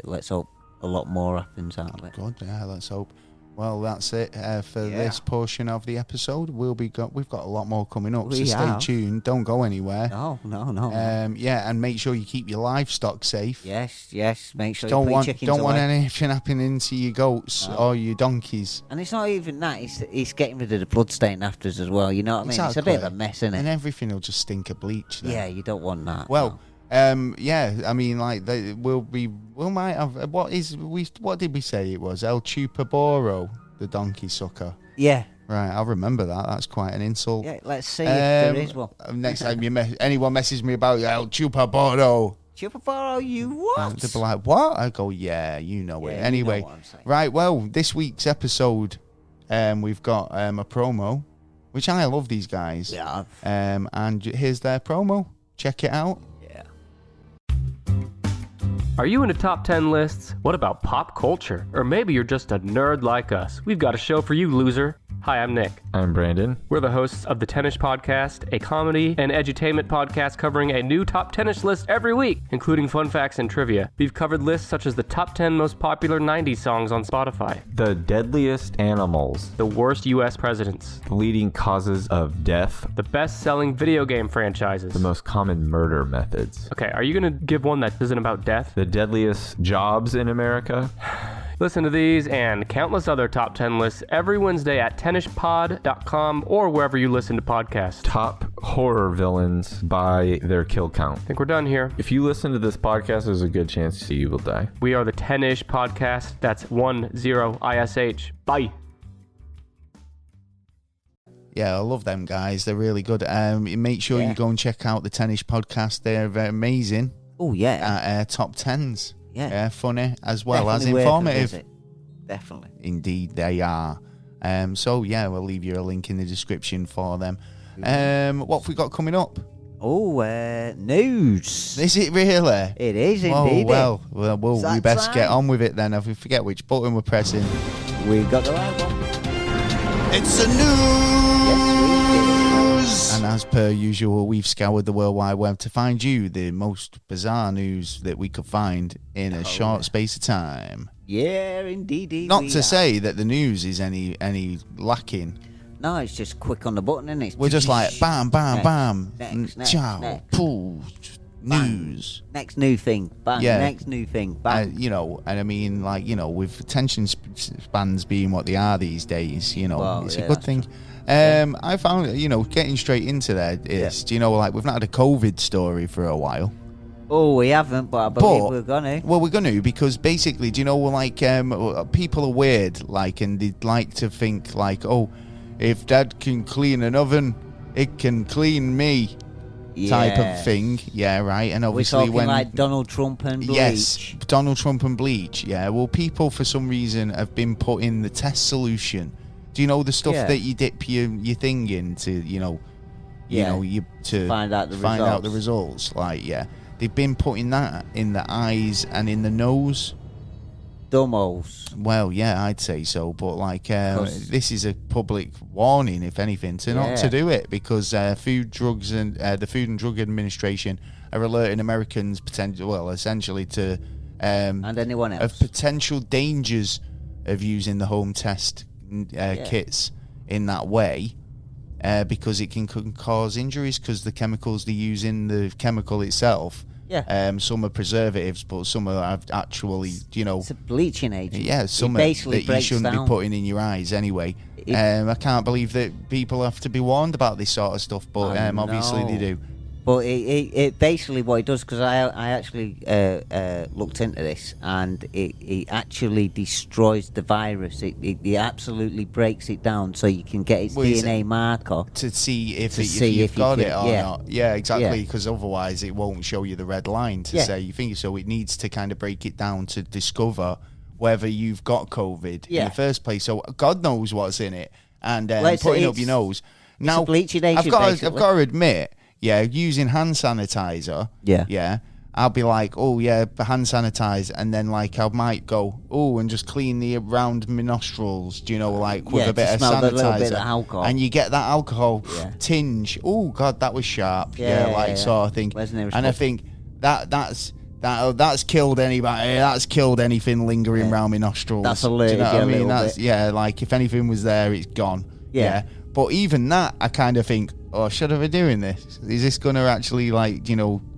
let's hope a lot more happens out of it. Good, yeah, let's hope. Well, that's it for this portion of the episode. We've got a lot more coming up, so stay tuned. Don't go anywhere. No. Yeah, and make sure you keep your livestock safe. Yes. Make sure don't you put your chickens want away. anything happening to your goats or your donkeys. And it's not even that. It's getting rid of the bloodstain after us as well. You know what I mean? Exactly. It's a bit of a mess, isn't it? And everything will just stink of bleach. Then. Yeah, you don't want that. Well. No. Yeah, I mean, like we might have. What did we say it was? El Chupacabra, the donkey sucker. Yeah. Right, I'll remember that. That's quite an insult. Yeah, let's see if there is one. Next time anyone messes me about El Chupacabra. Chupacabra, you what? They'll be like, what? I go, yeah, you know it. Anyway, you know what I'm saying. Right, well, this week's episode, we've got a promo, which I love these guys. Yeah. And here's their promo. Check it out. Are you into top 10 lists? What about pop culture? Or maybe you're just a nerd like us. We've got a show for you, loser. Hi, I'm Nick. I'm Brandon. We're the hosts of the Tennis Podcast, a comedy and edutainment podcast covering a new top 10ish list every week, including fun facts and trivia. We've covered lists such as the top 10 most popular 90s songs on Spotify, The deadliest animals, the worst U.S. presidents, the leading causes of death, the best-selling video game franchises, the most common murder methods. Okay, are you going to give one that isn't about death? The deadliest jobs in America. Listen to these and countless other top 10 lists every Wednesday at tennispod.com or wherever you listen to podcasts. Top horror villains by their kill count. I think we're done here. If you listen to this podcast, there's a good chance you will die. We are the 10ish podcast. That's 10ish. Bye. Yeah, I love them guys. They're really good. Make sure you go and check out the Tennish podcast. They're amazing. Oh, yeah. At top 10s. Yeah. Funny as well Definitely as informative. Definitely. Indeed, they are. So, yeah, we'll leave you a link in the description for them. What have we got coming up? Oh, news. Is it really? It is indeed. Oh, well, we best get on with it then. If we forget which button we're pressing. We got the right one. It's the news! Yes, we did. And as per usual, we've scoured the World Wide Web to find you the most bizarre news that we could find in a short space of time. Yeah, indeed. Not to say that the news is any lacking. No, it's just quick on the button, isn't it? We're just like bam, bam, bam, next, ciao, next. pooh, news. Next new thing, bang. Yeah. Next new thing, bang. And I mean, like, with attention spans being what they are these days, it's a good thing. I found, getting straight into that is, like we've not had a COVID story for a while. Oh, we haven't, but I believe we're gonna. Well, we're gonna because basically, people are weird, like, and they'd like to think like, oh, if Dad can clean an oven, it can clean me. Type of thing, yeah, right. And obviously, we're talking like Donald Trump and bleach. Yes, Donald Trump and bleach. Yeah, well, people for some reason have been put in the test solution. Do you know the stuff that you dip your thing in to, to find out the results? Like, yeah, they've been putting that in the eyes and in the nose. Dumbos. Well, yeah, I'd say so, but like this is a public warning, if anything, not to do it because the Food and Drug Administration are alerting Americans essentially to and anyone else of potential dangers of using the home test kits in that way because it can cause injuries because the chemicals they use in the chemical itself Yeah. Some are preservatives, but some are actually, It's a bleaching agent. yeah, some it basically that you breaks shouldn't down. be putting in your eyes anyway. I can't believe that people have to be warned about this sort of stuff, but obviously they do. But it basically what it does, because I actually looked into this, and it actually destroys the virus. It absolutely breaks it down, so you can get its DNA marker to see if you've got it or not. Yeah, exactly. Because otherwise, it won't show you the red line to say you think so. It needs to kind of break it down to discover whether you've got COVID in the first place. So God knows what's in it, and putting up your nose. Now, bleaching agent, I've got to admit. Yeah, using hand sanitizer. Yeah. I'll be like, oh yeah, hand sanitize, and then like I might go, and just clean the around my nostrils. Do you know, like with a bit of sanitizer, little bit of alcohol, and you get that alcohol tinge. Oh God, that was sharp. Sort of thing. And I think that's killed anybody. That's killed anything lingering around my nostrils. That's alerted. Do you know what I mean? That's like if anything was there, it's gone. Yeah. But even that, I kind of think, should I be doing this? Is this going to actually,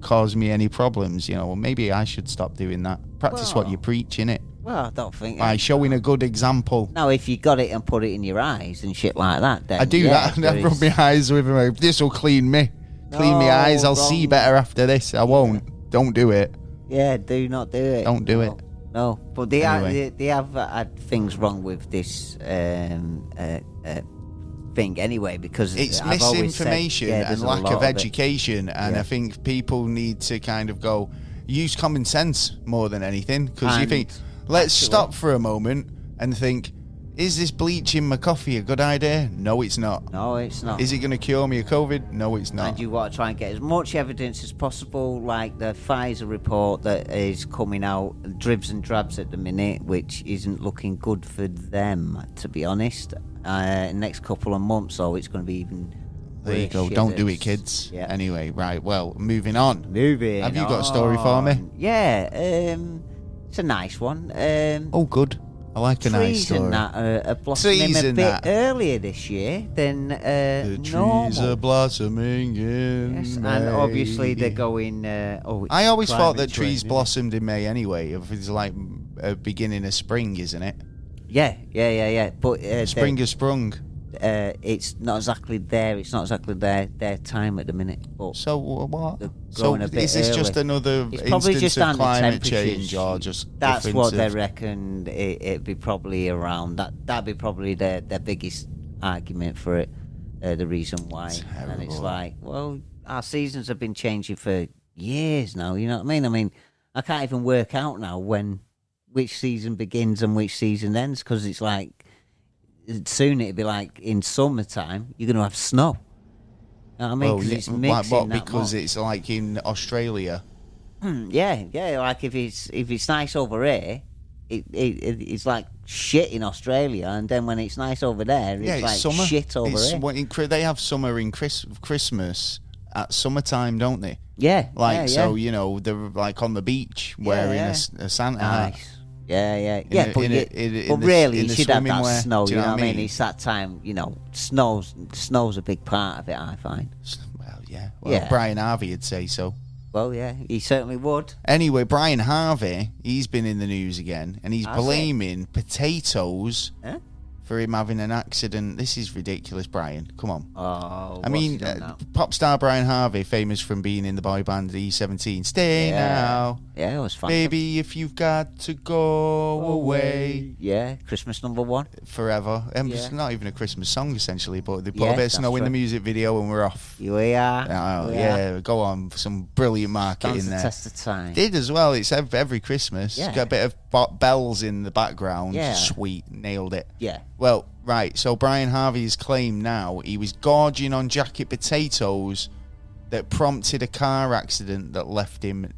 cause me any problems? Well, maybe I should stop doing that. Practice what you preach, innit? Well, I don't think... By showing a good example. Now, if you got it and put it in your eyes and shit like that, then... I do that. I rub my eyes with it. This will clean me. Clean my eyes. I'll see better after this. I won't. Don't do it. Yeah, do not do it. Don't do it. No, but they have had things wrong with this thing anyway, because it's I've misinformation said, and lack of education, and I think people need to kind of use common sense more than anything, because you think, let's stop for a moment and think, is this bleach in my coffee a good idea? No, it's not. No, it's not. Is it going to cure me of COVID? No, it's not. And you want to try and get as much evidence as possible, like the Pfizer report that is coming out, dribs and drabs at the minute, which isn't looking good for them, to be honest. Next couple of months, so it's going to be even. There you go. Don't do it, kids. Yeah. Anyway, right. Well, moving on. Have you got a story for me? Yeah. It's a nice one. Good. I like a nice story. Trees and that are blossoming a bit earlier this year than the normal. trees are blossoming in May. And obviously they're going... I always thought that trees blossomed in May anyway. It's like a beginning of spring, isn't it? Yeah. But spring has sprung. It's not exactly there. It's not exactly their time at the minute. But so what? So is this early. Just another instance of climate change, or just that's what they reckon? It'd be probably around that. That'd be probably their biggest argument for it. The reason why, and it's like, well, our seasons have been changing for years now. You know what I mean? I mean, I can't even work out now which season begins and which season ends, because it's like soon it'll be like in summertime you're gonna have snow. You know what I mean? Because it's mixing because it's like in Australia. Yeah. Like if it's nice over here, it's like shit in Australia, and then when it's nice over there, it's like summer. Shit over here. They have summer in Christmas at summertime, don't they? Yeah. So they're like on the beach wearing a Santa hat. Yeah. But really, you should have that snow. You know what I mean? It's that time. Snow's a big part of it, I find. Well, yeah. Brian Harvey would say so. Well, yeah, he certainly would. Anyway, Brian Harvey, he's been in the news again, and he's blaming potatoes for him having an accident. This is ridiculous, Brian. Come on. Oh, I mean, pop star Brian Harvey, famous from being in the boy band E17. Stay now. Yeah, it was fun. Baby, if you've got to go away. Yeah, Christmas #1. Forever. It's not even a Christmas song, essentially, but they put a bit of snow in the music video and we're off. We are. Go on. Some brilliant marketing there. The test of time. Did as well. It's every Christmas. Yeah. It's got a bit of bells in the background. Yeah. Sweet. Nailed it. Yeah. Well, right. So Brian Harvey's claim now, he was gorging on jacket potatoes that prompted a car accident that left him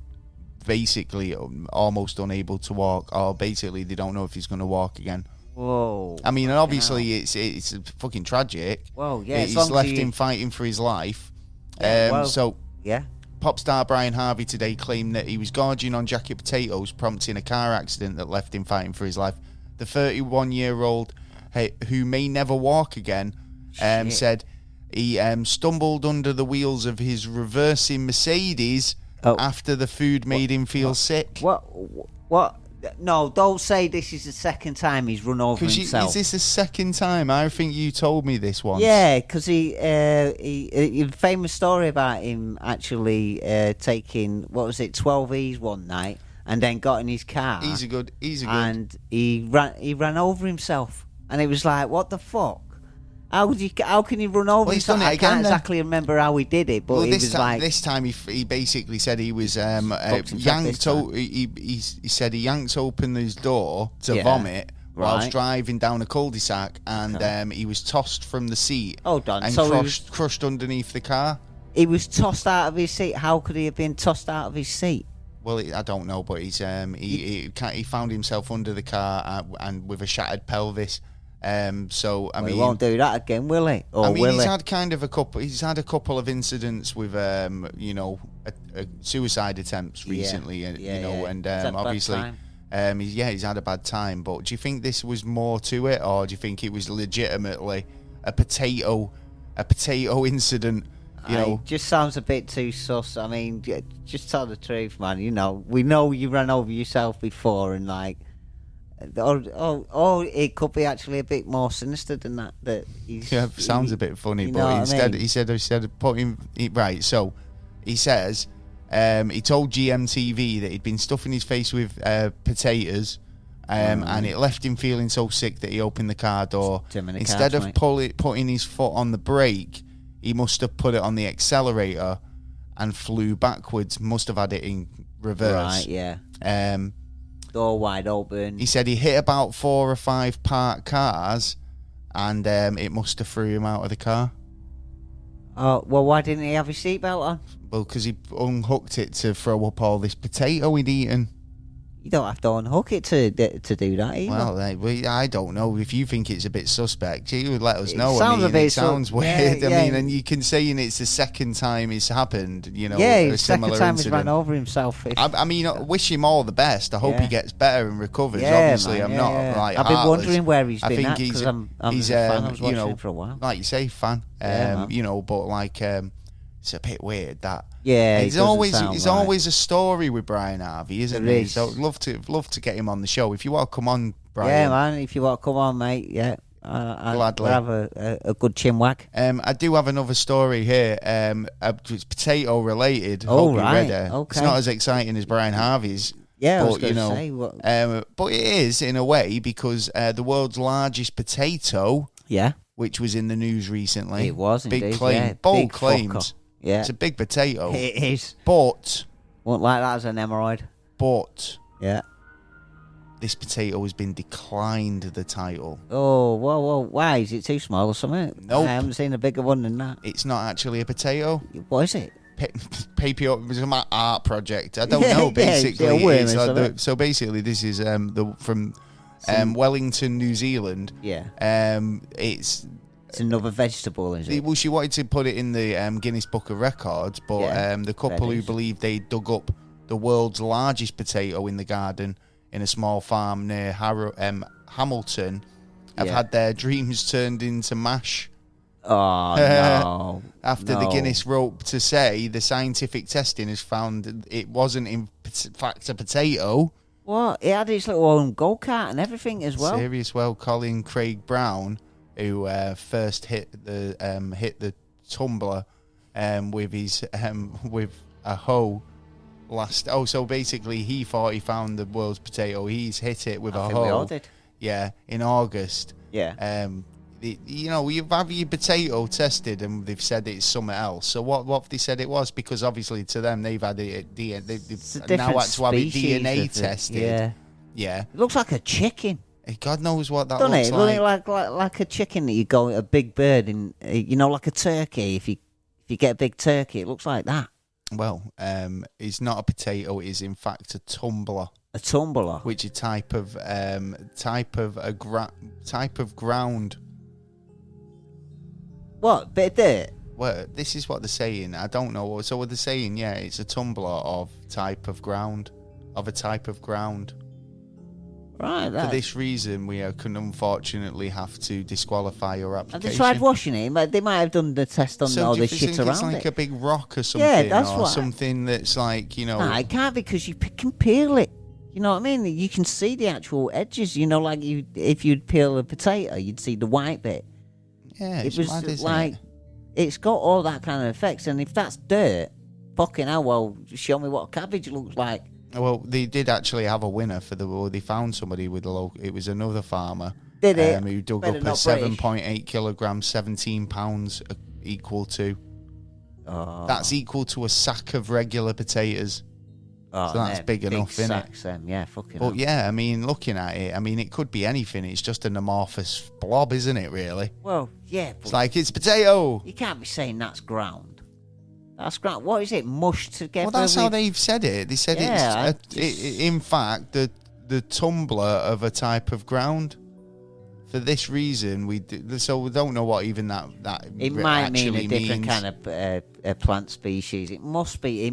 basically almost unable to walk, or basically they don't know if he's going to walk again. Whoa. I mean, and obviously it's fucking tragic. Well, yeah. He's left him fighting for his life. Pop star Brian Harvey today claimed that he was gorging on jacket potatoes, prompting a car accident that left him fighting for his life. The 31-year-old, who may never walk again, said he stumbled under the wheels of his reversing Mercedes after the food made him feel sick. What? No, don't say this is the second time he's run over himself. Is this the second time? I think you told me this once. Yeah, because he famous story about him actually taking 12Es one night and then got in his car. He's a good. And he ran over himself, and it was like, what the fuck? How can he run over himself? I can't exactly remember how he did it, but he was like... This time he basically said he was yanked... He said he yanked open his door to vomit whilst driving down a cul-de-sac, and he was tossed from the seat and crushed underneath the car. He was tossed out of his seat. How could he have been tossed out of his seat? Well, I don't know, but he found himself under the car and with a shattered pelvis. So I mean, he won't do that again, will he? Or he's had He's had a couple of incidents with, suicide attempts recently, and obviously, he's had a bad time. But do you think this was more to it, or do you think it was legitimately a potato incident? It just sounds a bit too sus. I mean, just tell the truth, man. We know you ran over yourself before, and like. Or it could be actually a bit more sinister than that. Sounds a bit funny, but instead he said put him right. So he says he told GMTV that he'd been stuffing his face with potatoes, and it left him feeling so sick that he opened the car door. Instead of putting his foot on the brake, he must have put it on the accelerator and flew backwards. Must have had it in reverse. Right. Yeah. Door wide open. He said he hit about 4 or 5 parked cars, and it must have threw him out of the car. Oh, well, why didn't he have his seatbelt on? Well, because he unhooked it to throw up all this potato he'd eaten. You don't have to unhook it to do that either. Well, I don't know. If you think it's a bit suspect, you would let us know. It sounds weird. Yeah. I mean, and you can say it's the second time it's happened, Yeah, a the second similar time incident. he's ran over himself. I mean, wish him all the best. I hope he gets better and recovers. Yeah, Obviously, man, I'm not like I've been heartless. wondering where he's been at, because I'm a fan. I was watching him for a while. Like you say, fan. But like, it's a bit weird that. Yeah, there's always a story with Brian Harvey, isn't there? So I'd love to get him on the show. If you want to come on, Brian. Yeah, man. If you want to come on, mate. Yeah, gladly. We'll have a good chinwag. I do have another story here. It's potato related. Oh, right. Okay. It's not as exciting as Brian Harvey's. Yeah, I was going to say. But it is in a way because the world's largest potato. Yeah. Which was in the news recently. It was big indeed. claim, yeah, bold big claims. Fucker. Yeah, it's a big potato. It is. But won't like that as an hemorrhoid. But yeah, this potato has been declined. The title. Oh, well, why is it too small or something? Nope. I haven't seen a bigger one than that. It's not actually a potato. What is it? Paper. It was my art project. I don't know. Basically, so basically, this is from Wellington, New Zealand. Yeah. It's another vegetable, is it? Well, she wanted to put it in the Guinness Book of Records, but the couple who believed they dug up the world's largest potato in the garden in a small farm near Hamilton have had their dreams turned into mash. Oh, no. After the Guinness wrote to say the scientific testing has found it wasn't in fact a potato. What? It had its little own go-kart and everything as well. Serious. Well, Colin Craig Brown, who first hit the tumbler with his with a hoe last. Oh, so basically he thought he found the world's potato. He's hit it with a hoe. We all did. Yeah, in August. Yeah. You have your potato tested and they've said it's something else. So what have they said it was? Because obviously to them they've had it they've now had to have it DNA tested. Yeah. Yeah. It looks like a chicken. God knows what that Doesn't looks like. It looks like a chicken that you go a big bird in, like a turkey. If you get a big turkey, it looks like that. Well, it's not a potato. It is in fact a tumbler. A tumbler, which is type of ground. What bit of dirt? Well, this is what they're saying. I don't know. So what they're saying, it's a tumbler of a type of ground. Right. For this reason, we can unfortunately have to disqualify your Have application. they tried washing it? They might have done the test on all the shit around it. It's like a big rock or something, something that's like, Nah, it can't, because you can peel it. You know what I mean? You can see the actual edges. You know, like if you'd peel a potato, you'd see the white bit. Yeah, it's mad, isn't like, it? It's got all that kind of effects. And if that's dirt, fucking hell, well, show me what a cabbage looks like. Well, they did actually have a winner for they found somebody with it was another farmer. Did it? Who dug up a 7.8 kilograms, 17 pounds equal to. Oh. That's equal to a sack of regular potatoes. Oh, so that's big enough, isn't it? Yeah, fucking But hell. yeah, I mean, looking at it, I mean, it could be anything. It's just an amorphous blob, isn't it, really? Well, yeah. But it's like, it's potato. You can't be saying that's ground. That's ground. What is it? Mushed together? Well, that's how they've said it. They said in fact, the tumbler of a type of ground. For this reason, so we don't know what even that it might mean a different means. kind of plant species. It must be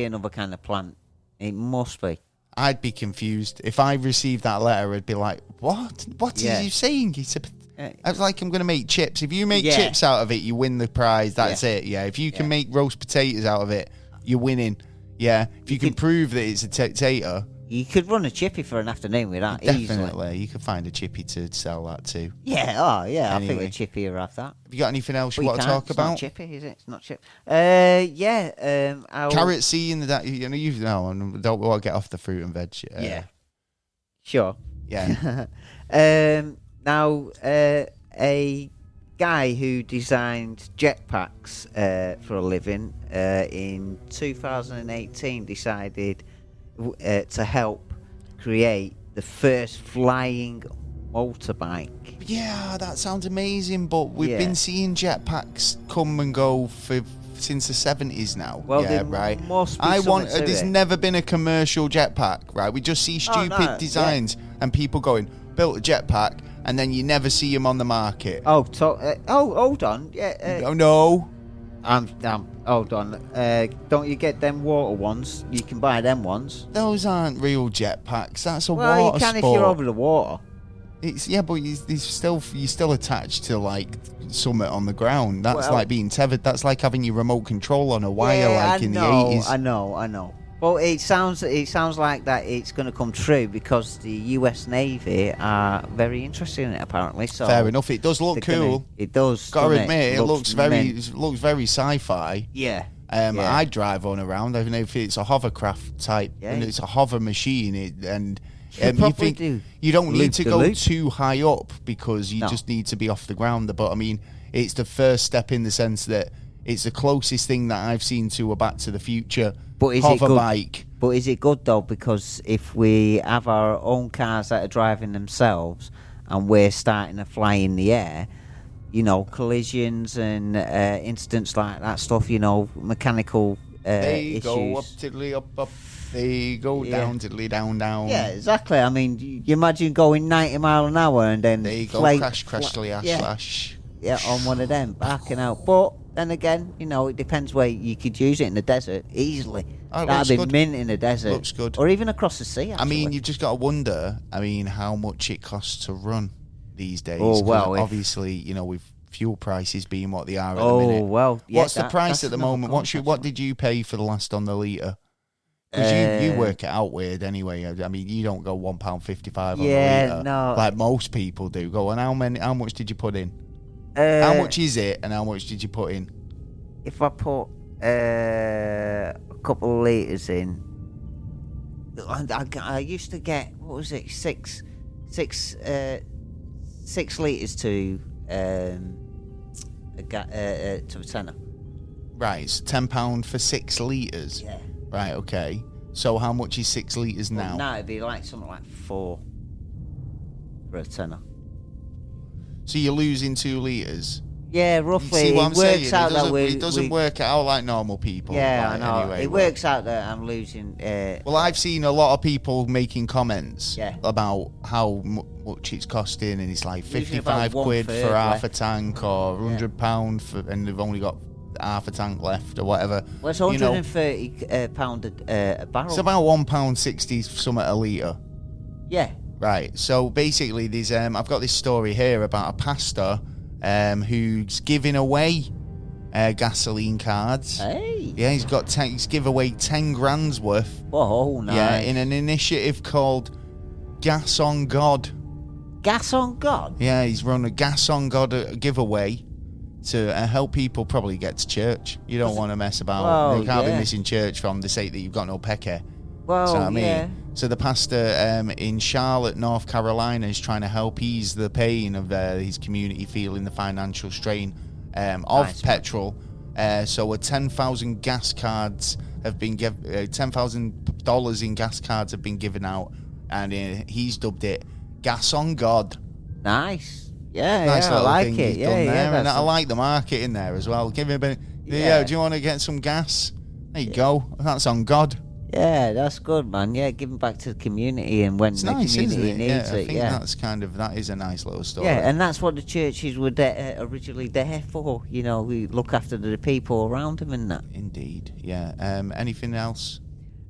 another kind of plant. It must be. I'd be confused if I received that letter. I'd be like, "What? What are you saying?" I was like, "I'm going to make chips. If you make chips out of it, you win the prize. That's it. Yeah. If you can make roast potatoes out of it, you're winning. Yeah. If you can prove that it's a potato." You could run a chippy for an afternoon with that. Definitely. Easily. You could find a chippy to sell that too. Yeah, anyway. I think a chippy will have that. Have you got anything else you want to talk about? It's not chippy, is it? It's not chip. Yeah. Carrot C in the don't want to get off the fruit and veg. Yeah. Sure. Yeah. Now, a guy who designed jetpacks for a living in 2018 decided to help create the first flying motorbike. Yeah, that sounds amazing, but we've been seeing jetpacks come and go since the 70s now. Well, right. There's there's never been a commercial jetpack, right? We just see stupid designs and people going, built a jetpack, and then you never see them on the market. Hold on. Yeah. No. Hold on. Don't you get them water ones? You can buy them ones. Those aren't real jetpacks. That's a water sport. Well, you can if you're over the water. But you're still attached to like summit on the ground. That's like being tethered. That's like having your remote control on a wire, in the 80s. I know. Well, it sounds like that it's going to come true because the U.S. Navy are very interested in it apparently. So fair enough. It does look cool. It does. Gotta admit, it looks very sci-fi. Yeah. I drive on around. I don't know if it's a hovercraft type, and it's a hover machine. You think you don't need to go too high up because you just need to be off the ground. But I mean, it's the first step in the sense that it's the closest thing that I've seen to a Back to the Future hover bike. But is it good though? Because if we have our own cars that are driving themselves and we're starting to fly in the air, collisions and incidents like that stuff, mechanical issues. Go up, tiddly up. They go down, tiddly down. Yeah, exactly. I mean, you imagine going 90 mile an hour and then there you go, crash, slash. Yeah, on one of them, backing out. But then again, it depends where you could use it in the desert easily. That'd be mint in the desert. Looks good. Or even across the sea, actually. I mean, you've just got to wonder, how much it costs to run these days. Oh, well. Obviously, with fuel prices being what they are at the minute. Oh, well. Yeah, what's the price at the moment? What did you pay for the last on the litre? Because you work it out weird anyway. I mean, you don't go £1.55 on the litre. No. Like most people do. Go on, how much did you put in? How much is it and how much did you put in? If I put a couple of litres in, I used to get, what was it, 6 litres to a tenner. Right, it's £10 for 6 litres. Yeah. Right, okay. So how much is 6 litres now? Now it'd be like something like 4 for a tenner. So you're losing 2 litres? Yeah, roughly. See what I'm saying? It doesn't work out like normal people. Yeah, right, I know. Anyway, it works out that I'm losing. Well, I've seen a lot of people making comments about how much it's costing, and it's like 55 quid for half a tank or £100 and they've only got half a tank left or whatever. Well, it's £130 a barrel. It's about £1.60 something a litre. Yeah. Right. So basically, there's I've got this story here about a pastor who's giving away gasoline cards. Hey. Yeah, he's give away 10 grand's worth. Whoa, nice. Yeah, in an initiative called Gas on God. Gas on God? Yeah, he's run a Gas on God giveaway to help people probably get to church. You don't want to mess about. Well, You can't be missing church from the sake that you've got no pecker. Well, So I mean, yeah. so the pastor in Charlotte, North Carolina, is trying to help ease the pain of his community feeling the financial strain of Nice, petrol. So a 10,000 gas cards have been $10,000 in gas cards have been given out, and he's dubbed it Gas on God. Nice. Yeah, Nice I little like thing it. he's Yeah, done yeah. there, and That's I like the market in there as well. Give him a bit. Yeah. Do you want to get some gas? There you go. That's on God. Yeah, that's good, man. Yeah, giving back to the community, and when It's the nice, community isn't it? needs I it. think Yeah. that is a nice little story. Yeah, and that's what the churches were originally there for. You know, we look after the people around them and that. Indeed. Yeah. Anything else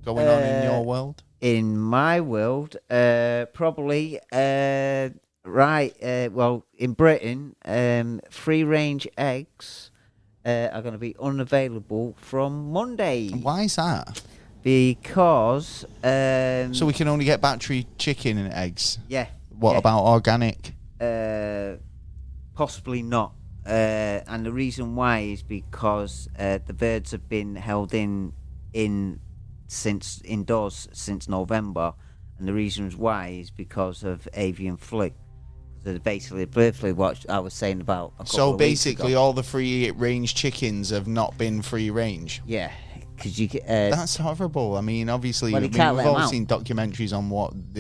going on in your world? In my world, probably well, in Britain, free-range eggs are going to be unavailable from Monday Why is that? because So we can only get battery chicken and eggs. yeah. What yeah. about organic? Possibly not. And the reason why is because the birds have been held indoors since November, and the reasons why is because of avian flu. So basically, bird flu, what I was saying about. So basically, all the free range chickens have not been free range. yeah, because you That's horrible. I mean, obviously, Well, you can't we've let 'em all out. seen documentaries on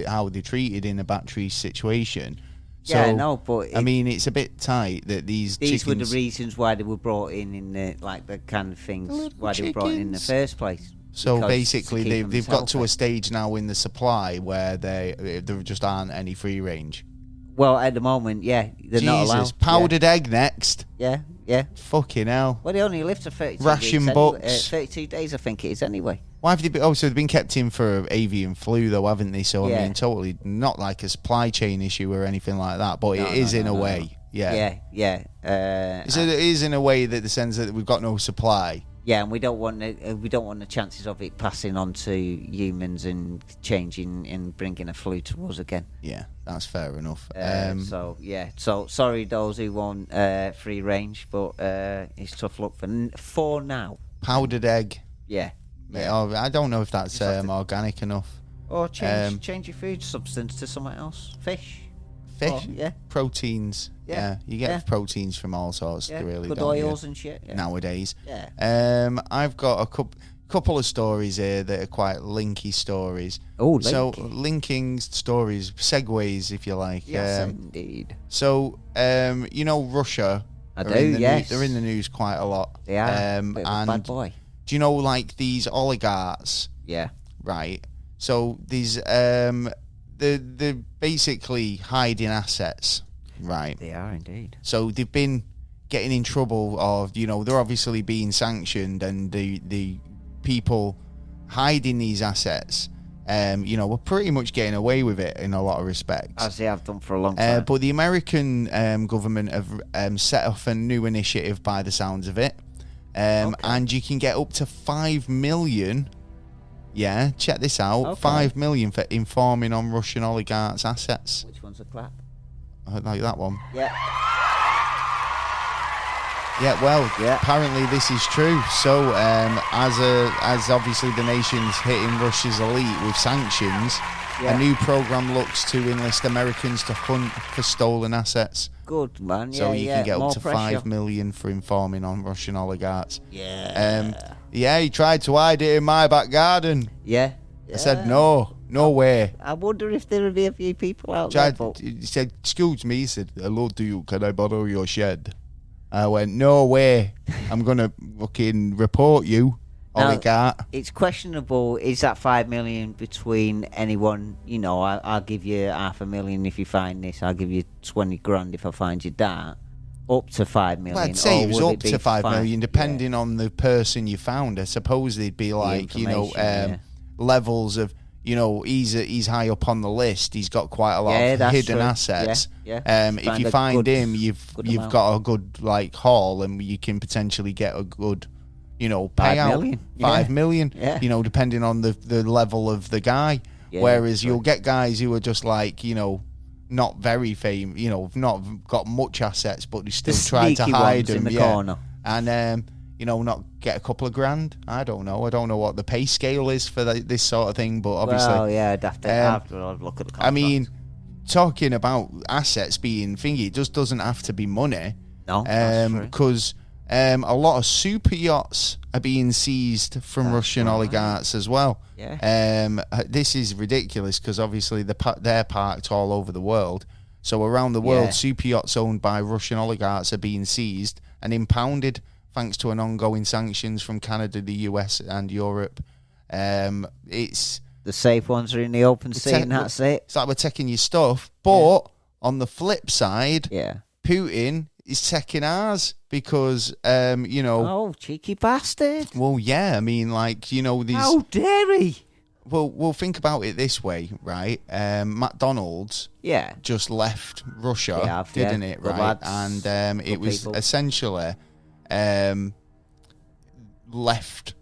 how they're treated in a battery situation. So, Yeah, I know, but I mean, it's a bit tight that these these were the chickens. reasons why they were brought in the kind of things Little why they were brought in the chickens. first place. So because basically, to keep they've them got to a healthy. stage now in the supply where there just aren't any free range. Well, at the moment, yeah, they're not allowed. Jesus, powdered egg next. Yeah, yeah. Fucking hell. Well, they only live to 32 Ration weeks books. Anyway. 32 days, I think it is, anyway. Why have they been? Oh, so they've been kept in for avian flu, though, haven't they? So I Yeah. mean, totally not like a supply chain issue or anything like that, but it is in a way. Yeah. Yeah, yeah. So it is in a way that the sense that we've got no supply. Yeah, and we don't want the chances of it passing on to humans and changing and bringing a flu to us again. Yeah, that's fair enough. So sorry those who want free range, but it's tough luck for now. Powdered egg. Yeah. Oh, I don't know if that's Just have to- organic enough. Or change your food substance to something else. Fish. Fish, Oh, yeah. proteins. Yeah. Yeah, you get Yeah. proteins from all sorts. Yeah. Really, Good don't you? oils and shit. Yeah. Nowadays. Yeah. I've got a couple of stories here that are quite linky stories. Oh, So linky. linking stories, segues, if you like. Yes, indeed. So you know, Russia. I are do, in the yes. they're in the news quite a lot. They are. Bit of a And bad boy. do you know, like these oligarchs, Yeah. right? So these they're basically hiding assets, right? They are indeed. So they've been getting in trouble, or they're obviously being sanctioned, and the people hiding these assets, we're pretty much getting away with it in a lot of respects. As they have done for a long time. But the American government have set off a new initiative by the sounds of it, and you can get up to 5 million. Yeah, check this out. Okay. 5 million for informing on Russian oligarchs' assets. Which one's a clap? I like that one. Yeah. Yeah, well, Yeah. apparently this is true. So, as obviously the nation's hitting Russia's elite with sanctions, Yeah. a new program looks to enlist Americans to hunt for stolen assets. Good, man. So you can get More up to pressure. 5 million for informing on Russian oligarchs. Yeah. Yeah, he tried to hide it in my back garden. Yeah. I said, no way. I wonder if there would be a few people out there. He said, excuse me. He said, hello to you. Can I borrow your shed? I went, no way. I'm going to fucking report you, Now, oligarch. It's questionable. Is that 5 million between anyone? I'll give you 500,000 if you find this. I'll give you 20 grand if I find you that. Up to 5 million. Well, I'd say or it was would up be to 5 five? million, depending on the person you found. I suppose they'd be like, information, yeah. levels of, you know, he's high up on the list. He's got quite a lot of hidden assets. If you find him, you've got a good like haul, and you can potentially get a good, you know, payout. 5 million. You know, depending on the level of the guy. Whereas you'll get guys who are just like, you know, not very famous, you know, not got much assets, but they still try to hide them in the corner. And you know, not get a couple of grand. I don't know what the pay scale is for this sort of thing, but obviously, I'd have to look at the contract. I mean, talking about assets being thingy, it just doesn't have to be money. No, because a lot of super yachts are being seized from Russian oligarchs as well. This is ridiculous because obviously they're parked all over the world. So around the world, super yachts owned by Russian oligarchs are being seized and impounded thanks to an ongoing sanctions from Canada, the US, and Europe. It's the safe ones are in the open sea, and that's it. It's like we're taking your stuff, but on the flip side, Putin is taking ours because, you know... Oh, cheeky bastard. Well, yeah, I mean, like, you know, these... How dare he? Well, think about it this way, right? McDonald's just left Russia, didn't it, right? And it was essentially left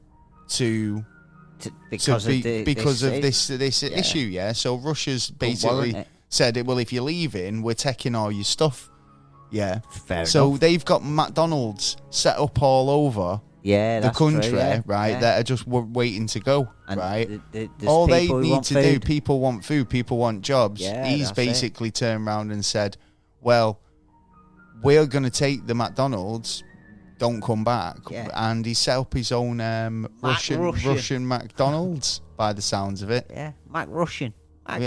because of this issue, So Russia's basically said, well, if you're leaving, we're taking all your stuff. Fair so enough. They've got McDonald's set up all over the country, true, right? That are just waiting to go, and right? All they need to do, people want food, people want jobs. He's basically turned around and said, well, we're going to take the McDonald's, don't come back. And he set up his own Russian McDonald's by the sounds of it. Russian.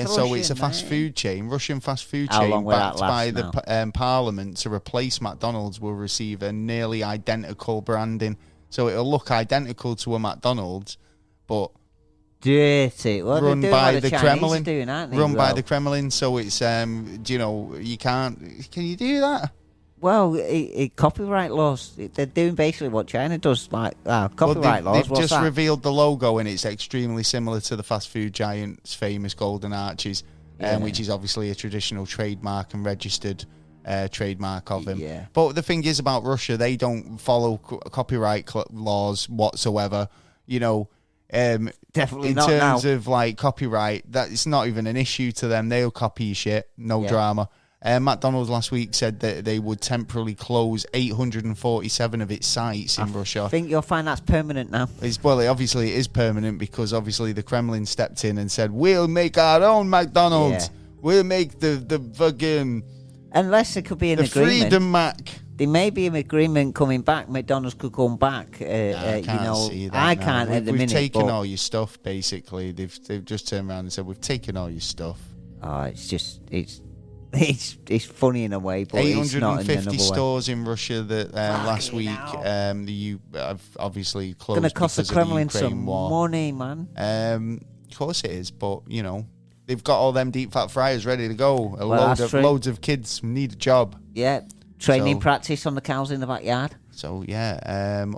So it's a fast food chain, Russian fast food chain, backed by the Parliament to replace McDonald's will receive a nearly identical branding. So it'll look identical to a McDonald's, but dirty. Well, run by the Kremlin. By the Kremlin. So it's you know, you can't. Can you do that? Well, copyright laws. They're doing basically what China does, like copyright laws. They've just revealed the logo, and it's extremely similar to the fast food giant's famous golden arches, which is obviously a traditional trademark and registered trademark of him. But the thing is about Russia, they don't follow copyright laws whatsoever. You know, definitely in not terms now. of like copyright, that it's not even an issue to them. They'll copy your shit, no drama. McDonald's last week said that they would temporarily close 847 of its sites in Russia. I think you'll find that's permanent now. Obviously it is permanent because obviously the Kremlin stepped in and said, we'll make our own McDonald's. We'll make the fucking... Unless there could be an agreement. Freedom Mac. There may be an agreement coming back. McDonald's could come back. I can't see that. I can't at the minute. We've taken all your stuff, basically. They've just turned around and said, we've taken all your stuff. Oh, it's funny in a way, but it's not in another way. 850 stores in Russia that last week have obviously closed. It's going to cost the Kremlin some war. money, man. Of course it is, but you know they've got all them deep fat fryers ready to go. Loads of kids need a job. Training practice on the cows in the backyard. So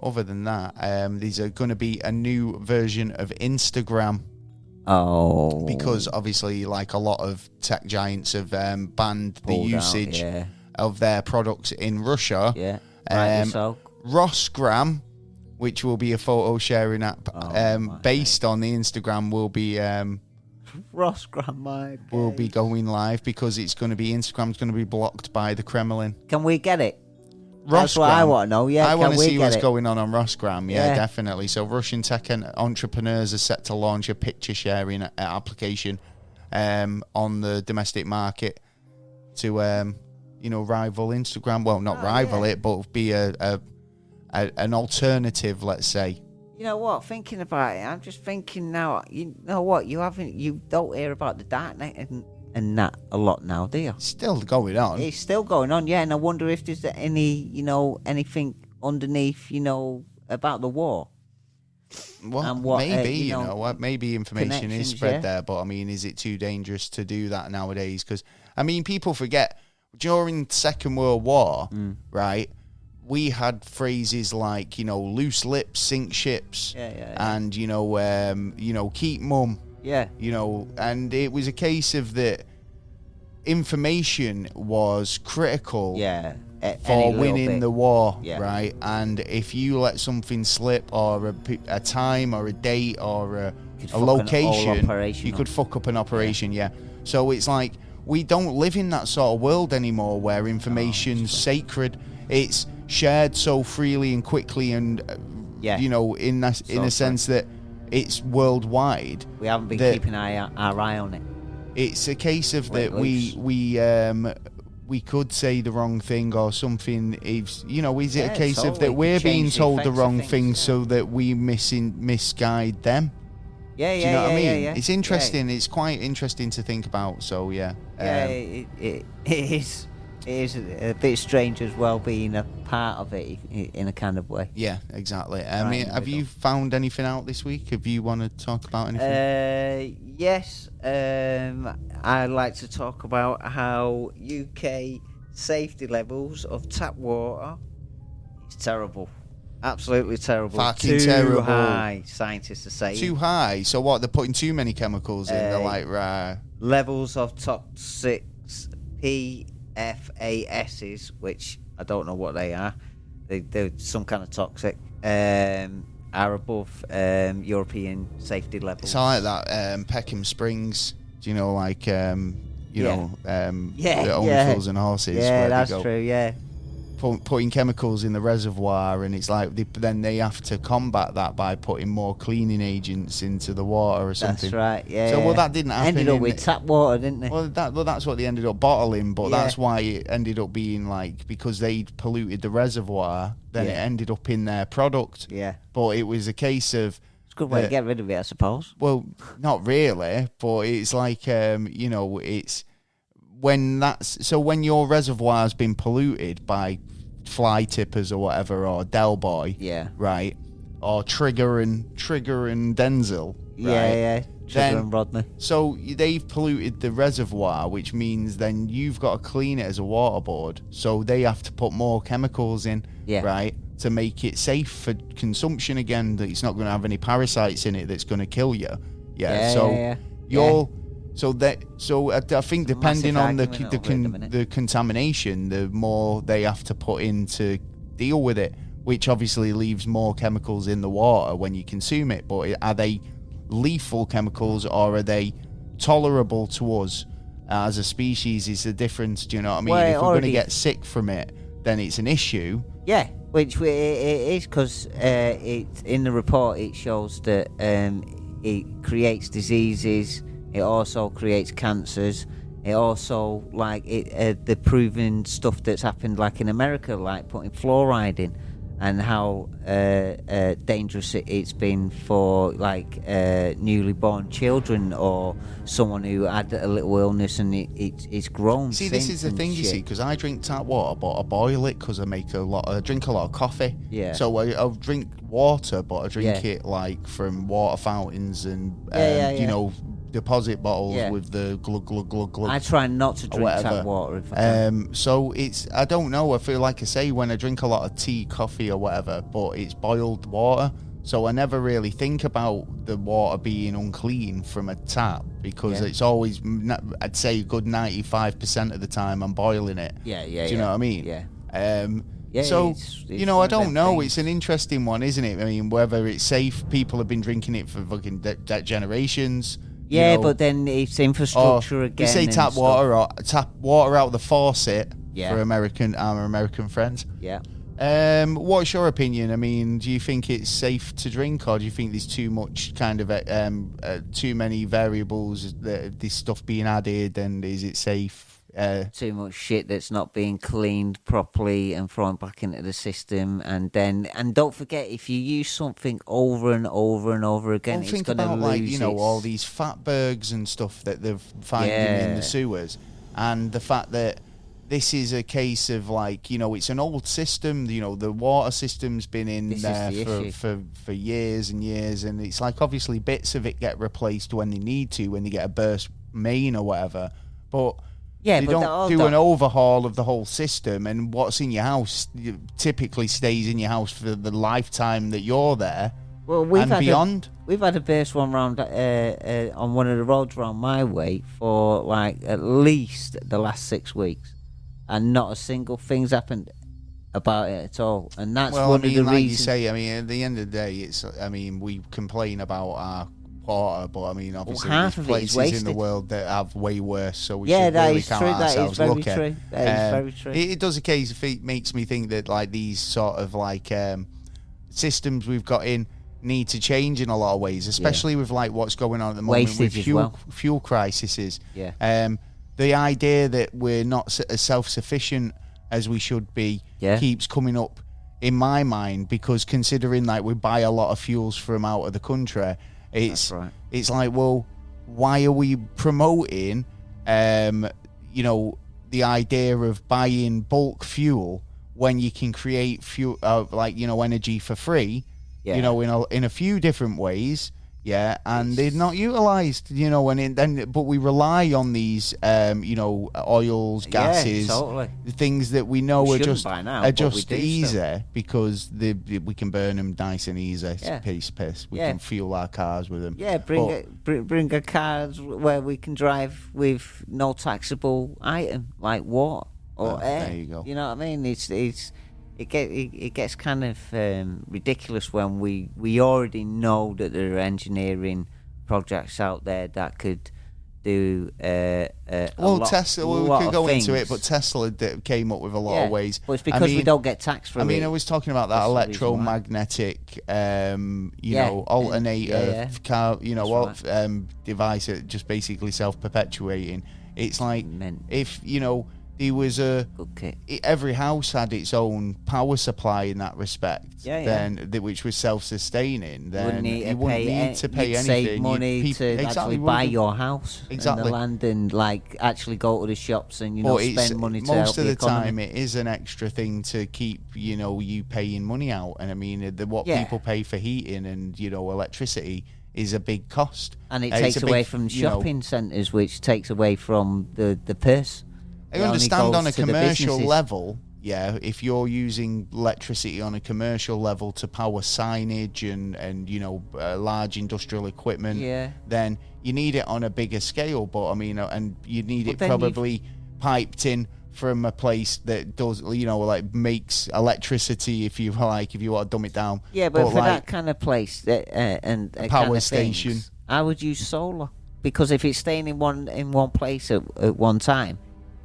other than that, there's going to be a new version of Instagram. Oh, because obviously, like a lot of tech giants have banned the usage of their products in Russia. Rossgram, which will be a photo sharing app based on the Instagram, will be Rossgram, will be going live because Instagram's going to be blocked by the Kremlin. Can we get it? Rossgram. That's what I want to know. I want to see what's going on Rossgram. Definitely. So Russian tech entrepreneurs are set to launch a picture sharing application on the domestic market to rival Instagram. Well, not rival it, but be an alternative, let's say. You know what? Thinking about it, I'm just thinking now. You know what? You don't hear about the darknet and that a lot now, do you? Still going on. It's still going on, and I wonder if there's anything underneath, about the war. Well, and what, maybe, maybe information is spread there, but I mean, is it too dangerous to do that nowadays? Because, I mean, people forget, during the Second World War, right, we had phrases like, loose lips sink ships, and, keep mum. Yeah. And it was a case of that information was critical for winning the war, right? And if you let something slip, or a time or a date or a location, you could fuck up an operation, So it's like, we don't live in that sort of world anymore where information's sacred. It's shared so freely and quickly, and in a sense that it's worldwide. We haven't been keeping our eye on it. It's a case of that we could say the wrong thing or something. Is it a case of that we're being told the wrong thing so that we misguide them? Do you know what I mean? It's interesting. It's quite interesting to think about. So it is. It is a bit strange as well, being a part of it in a kind of way. Yeah, exactly. I mean, have you found anything out this week? If you want to talk about anything? Yes. I'd like to talk about how UK safety levels of tap water is terrible. Absolutely terrible. Fucking terrible. Too high, scientists are saying. Too high? So what, they're putting too many chemicals in? They're like, levels of toxic PFASs, which I don't know what they are. They're some kind of toxic, are above European safety levels. It's like that Peckham Springs, the only fools and horses. Yeah, that's true, yeah. Putting chemicals in the reservoir, and it's like then they have to combat that by putting more cleaning agents into the water or something. That's right, yeah. So, well, that didn't happen. Ended up with tap water, didn't they? Well, that's what they ended up bottling, but that's why it ended up being like, because they polluted the reservoir, then it ended up in their product. Yeah. But it was a case of... It's a good way to get rid of it, I suppose. Well, not really, but it's like, it's... When your reservoir's been polluted by fly tippers or whatever, or Del Boy, right, or Trigger and Denzel, right? Trigger and Rodney. So they've polluted the reservoir, which means then you've got to clean it as a water board. So they have to put more chemicals in, right, to make it safe for consumption again. That it's not going to have any parasites in it that's going to kill you. So I think depending on the contamination, the more they have to put in to deal with it, which obviously leaves more chemicals in the water when you consume it. But are they lethal chemicals, or are they tolerable to us as a species? Is the difference. Do you know what I mean? If we're going to get sick from it, then it's an issue. Yeah, which it is, because in the report it shows that it creates diseases. It also creates cancers. It also, the proven stuff that's happened, like in America, like putting fluoride in, and how dangerous it's been for, newly born children, or someone who had a little illness and it's grown. See, this is the thing, you see, because I drink tap water, but I boil it because I drink a lot of coffee. Yeah. So I'll drink water, but I drink it from water fountains and deposit bottles with the glug glug glug glug. I try not to drink tap water if I can. So I don't know, I feel like I say when I drink a lot of tea, coffee or whatever, but it's boiled water, so I never really think about the water being unclean from a tap, because it's always, I'd say a good 95% of the time I'm boiling it. Do you know what I mean? So I don't know. It's an interesting one, isn't it? I mean, whether it's safe, people have been drinking it for fucking generations. But then it's infrastructure again. You say tap water out of the faucet for our American friends. Yeah. What's your opinion? I mean, do you think it's safe to drink, or do you think there's too much too many variables, this stuff being added, and is it safe? Too much shit that's not being cleaned properly and thrown back into the system, and don't forget, if you use something over and over and over again, it's going to lose all these fatbergs and stuff that they're finding in the sewers, and the fact that this is a case of it's an old system. The water system's been in there for years and years, and it's obviously bits of it get replaced when they need to, when they get a burst main or whatever, but they don't do an overhaul of the whole system, and what's in your house typically stays in your house for the lifetime that you're there. Well, we've and had beyond. We've had a base one round on one of the roads around my way for like at least the last 6 weeks, and not a single thing's happened about it at all. And that's Well, one I mean, of the like reasons. you say, I mean, at the end of the day, it's. I mean, we complain about our water, but I mean, obviously, half there's of it is places in the wasted. world that have way worse. So we Yeah, should that really is count true. That is ourselves very lucky. true. That is very true. It does occasionally makes me think that like these sort of like systems we've got in need to change in a lot of ways, especially with like what's going on at the moment Wastage with as fuel crises. Yeah. The idea that we're not as self-sufficient as we should be keeps coming up in my mind, because considering like we buy a lot of fuels from out of the country, it's like, well, why are we promoting the idea of buying bulk fuel when you can create fuel energy for free, in a few different ways, and they're not utilized, but we rely on these oils, gases, the things that we know are just easy because we can burn them nice and easy. Piss. We can fuel our cars with them. Bring a car where we can drive with no taxable item like water or air. There you go. You know what I mean? It gets kind of ridiculous when we already know that there are engineering projects out there that could do Tesla. We could go into it, but Tesla came up with a lot of ways. But it's because we don't get taxed for it. I mean, I was talking about that electromagnetic, alternator car, device that just basically self-perpetuating. It's like if there was every house had its own power supply in that respect. Which was self-sustaining. Then you wouldn't need to pay anything. Save money to actually buy your house and the land, and like actually go to the shops and spend money to help the economy. Most of the time, it is an extra thing to keep you paying money out. And I mean, what people pay for heating and electricity is a big cost, and it takes away from shopping centres, which takes away from the purse. I understand on a commercial level, if you're using electricity on a commercial level to power signage and large industrial equipment, then you need it on a bigger scale. But I mean, and you need it probably piped in from a place that does, makes electricity. If you want to dumb it down, but for that kind of place and a power station, I would use solar, because if it's staying in one place at one time.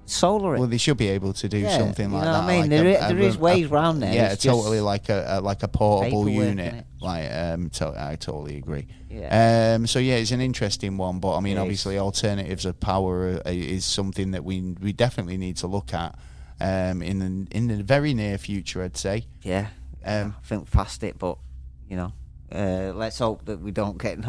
Solar it. Well, they should be able to do something like that. I mean, there is ways around there. Yeah, totally like a portable unit. I totally agree. So it's an interesting one, but I mean, obviously, alternatives of power is something that we definitely need to look at in the very near future, I'd say. Yeah, I think past it, but let's hope that we don't get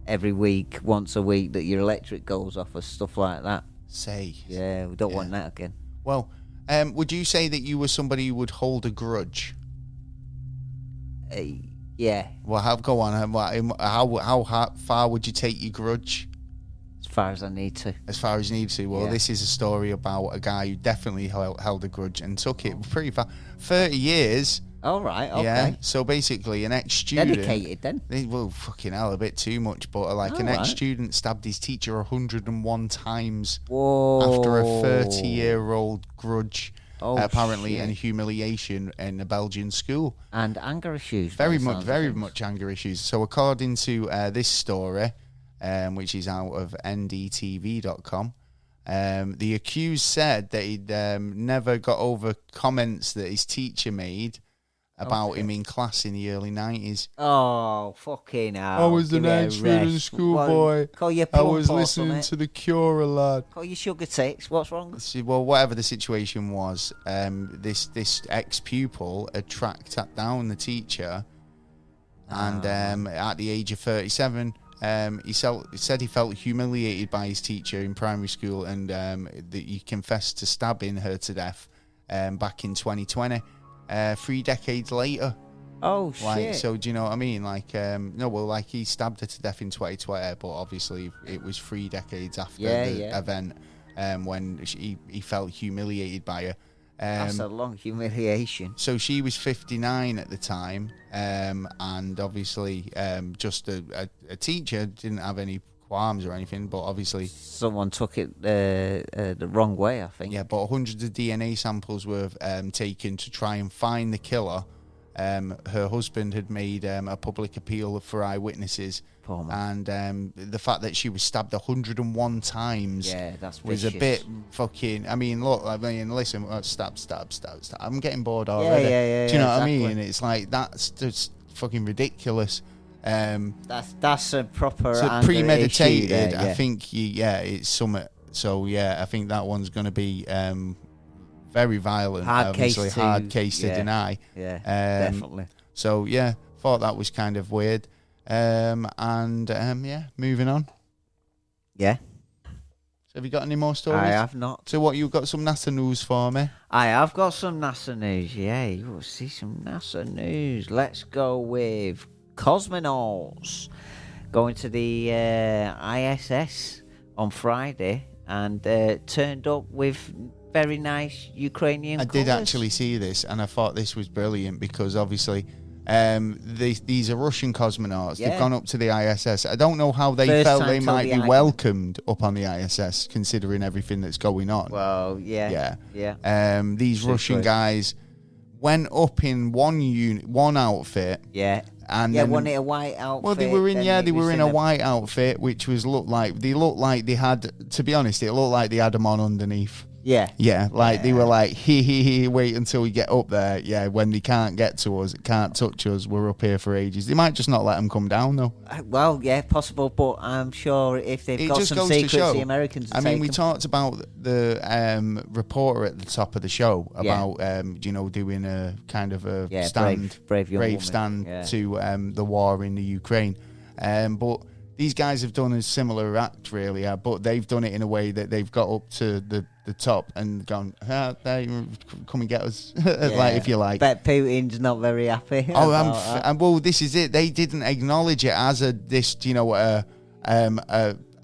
every week, once a week, that your electric goes off or stuff like that. We don't want that again. Well, would you say that you were somebody who would hold a grudge? Yeah. Well, go on. How far would you take your grudge? As far as I need to. As far as you need to. Well, this is a story about a guy who definitely held a grudge and took it pretty far. 30 years. Oh, right, okay. Yeah, so basically an ex-student... Dedicated, then? Well, fucking hell, a bit too much, but an ex-student stabbed his teacher 101 times after a 30-year-old grudge, apparently, and humiliation in a Belgian school. And anger issues. Very much anger issues. So according to this story, which is out of ndtv.com, the accused said that he'd never got over comments that his teacher made about him in class in the early 90s. Oh, fucking hell. I was an ex-student schoolboy. I was listening to The Cure a lot. Call your sugar tits. What's wrong? Well, whatever the situation was, this ex-pupil had tracked down the teacher, and at the age of 37, he said he felt humiliated by his teacher in primary school, and that he confessed to stabbing her to death back in 2020. 3 decades later. Oh, shit. So do you know what I mean? He stabbed her to death in 2020, but obviously it was 3 decades after the event when he felt humiliated by her. That's a long humiliation. So she was 59 at the time, and obviously just a teacher, didn't have any qualms or anything, but obviously someone took it the wrong way, I think. Yeah, but hundreds of DNA samples were taken to try and find the killer. Her husband had made a public appeal for eyewitnesses, and the fact that she was stabbed 101 times was a bit fucking. I mean, look, listen, stab. I'm getting bored already. Yeah, do you know what I mean? It's like that's just fucking ridiculous. That's a proper premeditated. There, I think it's something. So I think that one's going to be very violent. Hard case to deny. Yeah, definitely. So thought that was kind of weird. Moving on. Yeah. So have you got any more stories? I have not. So what, you've got some NASA news for me? I have got some NASA news. Yeah, you will see some NASA news. Let's go with cosmonauts going to the ISS on Friday and turned up with very nice Ukrainian I colours. did actually see this, and I thought this was brilliant because obviously these are Russian cosmonauts. Yeah. They've gone up to the ISS. I don't know how they First felt time they till might the be island. welcomed up on the ISS, considering everything that's going on. Well, yeah. These Russian guys went up in one outfit. Yeah. And one in a white outfit. Well, they were in a white outfit, which looked like they had. To be honest, it looked like they had them on underneath. Yeah. Yeah, they were like, wait until we get up there. Yeah, when they can't get to us, can't touch us, we're up here for ages. They might just not let them come down, though. Well, yeah, possible, but I'm sure if they've got some secrets, the Americans will we talked about the reporter at the top of the show about, doing a kind of a stand, brave stand to the war in the Ukraine. But these guys have done a similar act, really, but they've done it in a way that they've got up to the top and gone, there, come and get us, if you like. Bet Putin's not very happy. Well, this is it. They didn't acknowledge it as a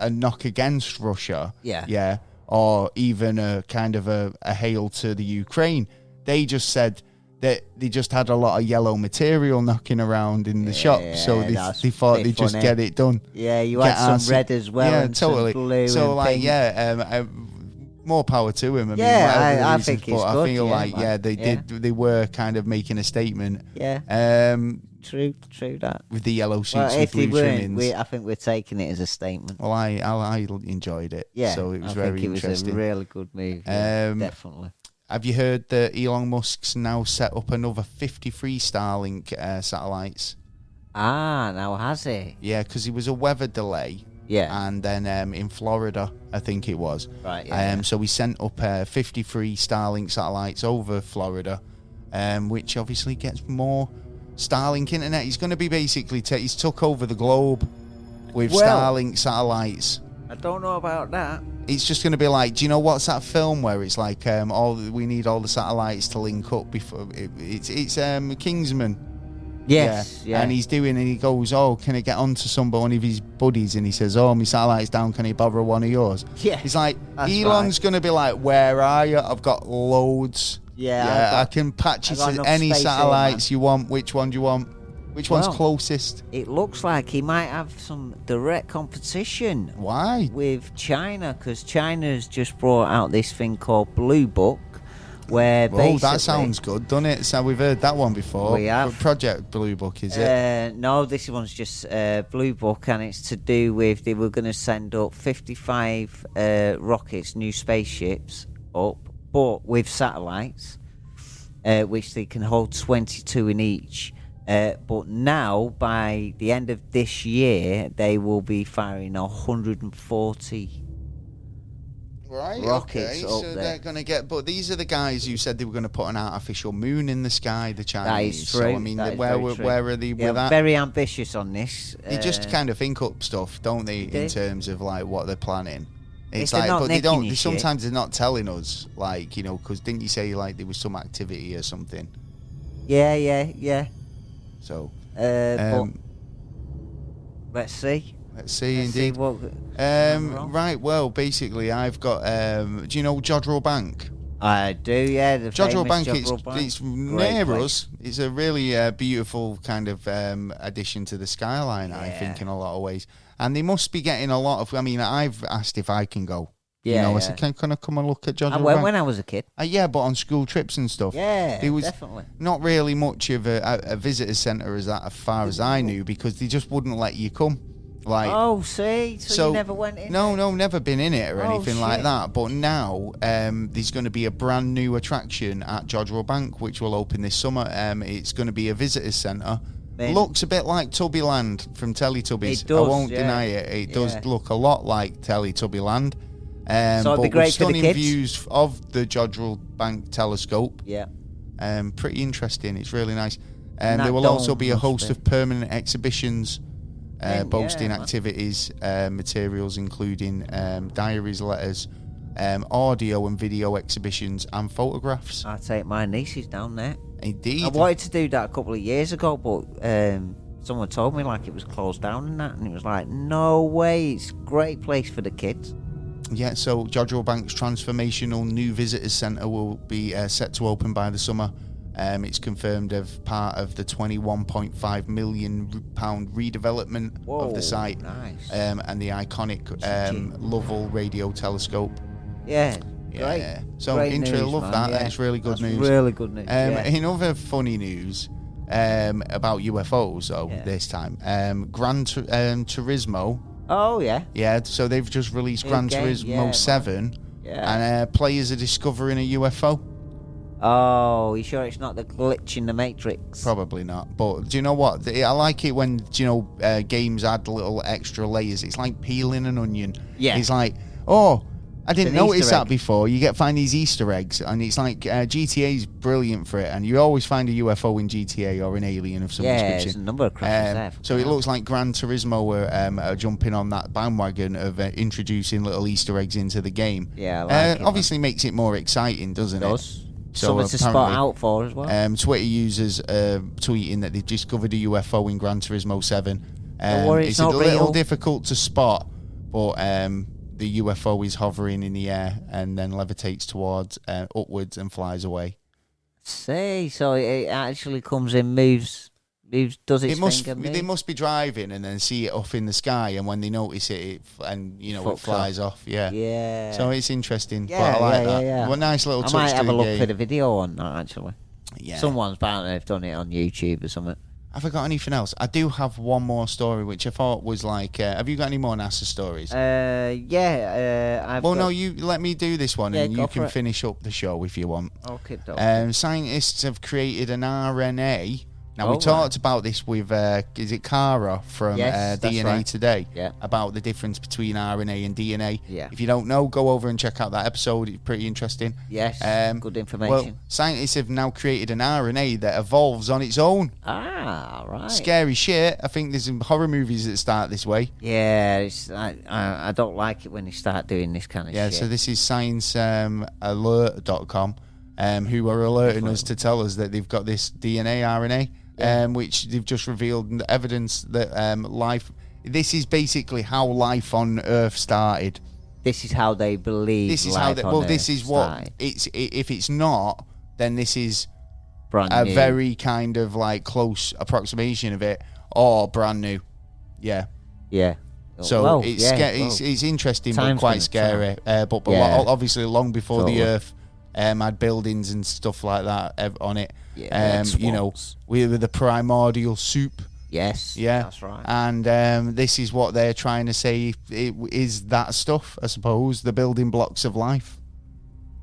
knock against Russia. Yeah. Or even a kind of a hail to the Ukraine. They just said that they just had a lot of yellow material knocking around in the shop, so they thought they'd just get it done. Yeah, you had some red as well. Yeah, totally. Some blue so and more power to him. I think it's good. I feel they were kind of making a statement. Yeah. True that. With the yellow suits well, with blue trimmings. I think we're taking it as a statement. Well, I enjoyed it. Yeah. So it was very interesting. It was a really good move. Definitely. Have you heard that Elon Musk's now set up another 53 Starlink satellites? Now has he? Yeah, because it was a weather delay. Yeah. And then in Florida, I think it was. Right, yeah. So we sent up 53 Starlink satellites over Florida, which obviously gets more Starlink internet. He's going to be basically, he's took over the globe with Starlink satellites. I don't know about that. It's just going to be like, do you know what's that film where it's like we need all the satellites to link up before it's Kingsman. Yes, yeah. And he goes, can I get onto one of his buddies? And he says, my satellite's down, can he borrow one of yours? Yeah. He's like, Elon's going to be like, where are you? I've got loads. Yeah. I can patch you to any satellites you want. Which one do you want? Which one's closest? It looks like he might have some direct competition. Why? With China, because China's just brought out this thing called Blue Book, where that sounds good, doesn't it? So we've heard that one before. We have. Project Blue Book, is it? No, this one's just Blue Book, and it's to do with they were going to send up 55 rockets, new spaceships up, but with satellites, which they can hold 22 in each. But now, by the end of this year, they will be firing 140 rockets up so there. They're going to get... But these are the guys who said they were going to put an artificial moon in the sky, the Chinese. That is true. So, I mean, where are they with that? Very ambitious on this. They just kind of think up stuff, don't they, in terms of like what they're planning. It's like, but they don't. Sometimes they're not telling us, like, because didn't you say like there was some activity or something? Yeah. So, but let's see. Let's see, Let's indeed. see what right, well, basically, I've got... do you know Jodrell Bank? I do, yeah. The Jodrell famous Bank, Jodrell Bank. it's Great near place. us. It's a really beautiful kind of addition to the skyline, I Yeah. think, in a lot of ways. And they must be getting a lot of... I mean, I've asked if I can go. Yeah, I said, can I come and look at Jodrell I went Bank? when I was a kid. Yeah, but on school trips and stuff. Yeah, There was definitely. not really much of a visitor centre as far as I knew, because they just wouldn't let you come. Like, Oh, see? So you never went in? No, never been in it or Oh, anything like shit. that. But now there's going to be a brand new attraction at Jodrell Bank, which will open this summer. It's going to be a visitor centre. Man. Looks a bit like Tubbyland from Teletubbies. It does, I won't yeah. deny it. It does Yeah. look a lot like Teletubbyland. So it'd be but great with for the stunning kids. views of the Jodrell Bank telescope. Yeah. Pretty interesting. It's really nice. And There that will also dome be a must host be- of permanent exhibitions, boasting man. activities, materials including diaries, letters, audio and video exhibitions, and photographs. I take my nieces down there. Indeed. I wanted to do that a couple of years ago, but someone told me like it was closed down and that, and it was like, no way, it's a great place for the kids. Yeah, so Jodrell Bank's transformational new visitors centre will be set to open by the summer. It's confirmed as part of the £21.5 million redevelopment of the site, nice. and the iconic Lovell radio telescope. Yeah, great. Yeah, so Great intro, news, love man, that. yeah. That's really good That's news. really good news. Yeah. In other funny news about UFOs, though, Yeah. this time, Gran Turismo. Oh yeah. Yeah, so they've just released New Gran game, Turismo yeah, man. 7, Yeah. and players are discovering a UFO. Oh, you sure it's not the glitch in the Matrix? Probably not, but do you know what? I like it when games add little extra layers. It's like peeling an onion. Yeah. It's like, oh, I didn't It's an notice Easter that egg. before. You find these Easter eggs, and it's like GTA's brilliant for it, and you always find a UFO in GTA or an alien of some Yeah, description. there's a number of crashes there. So it looks like Gran Turismo are jumping on that bandwagon of introducing little Easter eggs into the game. Yeah, I like it, obviously makes it more exciting, doesn't It it? does. So Something to spot apparently, out for as well. Twitter users tweeting that they've discovered a UFO in Gran Turismo 7. Don't worry, it's it's a not little real. difficult to spot, but the UFO is hovering in the air and then levitates towards upwards and flies away. See, so it actually comes in, moves, does its finger move? They must be driving and then see it up in the sky, and when they notice it, it Fucks flies off. Yeah. Yeah. So it's interesting. Yeah, but I like yeah, that. yeah. Well, nice little I touch might to have the a look game. at a video on that actually. Yeah. Someone's apparently have done it on YouTube or something. Have I got anything else? I do have one more story, which I thought was like. Have you got any more NASA stories? I've Well, got... no, you let me do this one, Yeah, and go you for can it. finish up the show if you want. Okay, Scientists have created an RNA. Now, Oh, we talked about this with, is it Cara from Yes, that's DNA right. Today? Yeah. About the difference between RNA and DNA. Yeah. If you don't know, go over and check out that episode. It's pretty interesting. Yes, good Well, information. scientists have now created an RNA that evolves on its own. Right. Scary shit. I think there's some horror movies that start this way. Yeah, it's, I don't like it when they start doing this kind of Yeah, shit. so this is sciencealert.com, who are alerting us to tell us that they've got this DNA RNA, which they've just revealed evidence that life. This is basically how life on Earth started. This is how they believe. This is life how. They, on well, Earth this is what started. it's. If it's not, then this is Brand a new. very kind of like close approximation of it, or brand new. Yeah. Yeah. So Well, it's yeah, it's interesting but Time's quite gonna scary. But Yeah. obviously long before Totally. the Earth had buildings and stuff like that on it. Yeah, We were the primordial soup. Yes. Yeah, That's right. And this is what they're trying to say. It is that stuff, I suppose, the building blocks of life.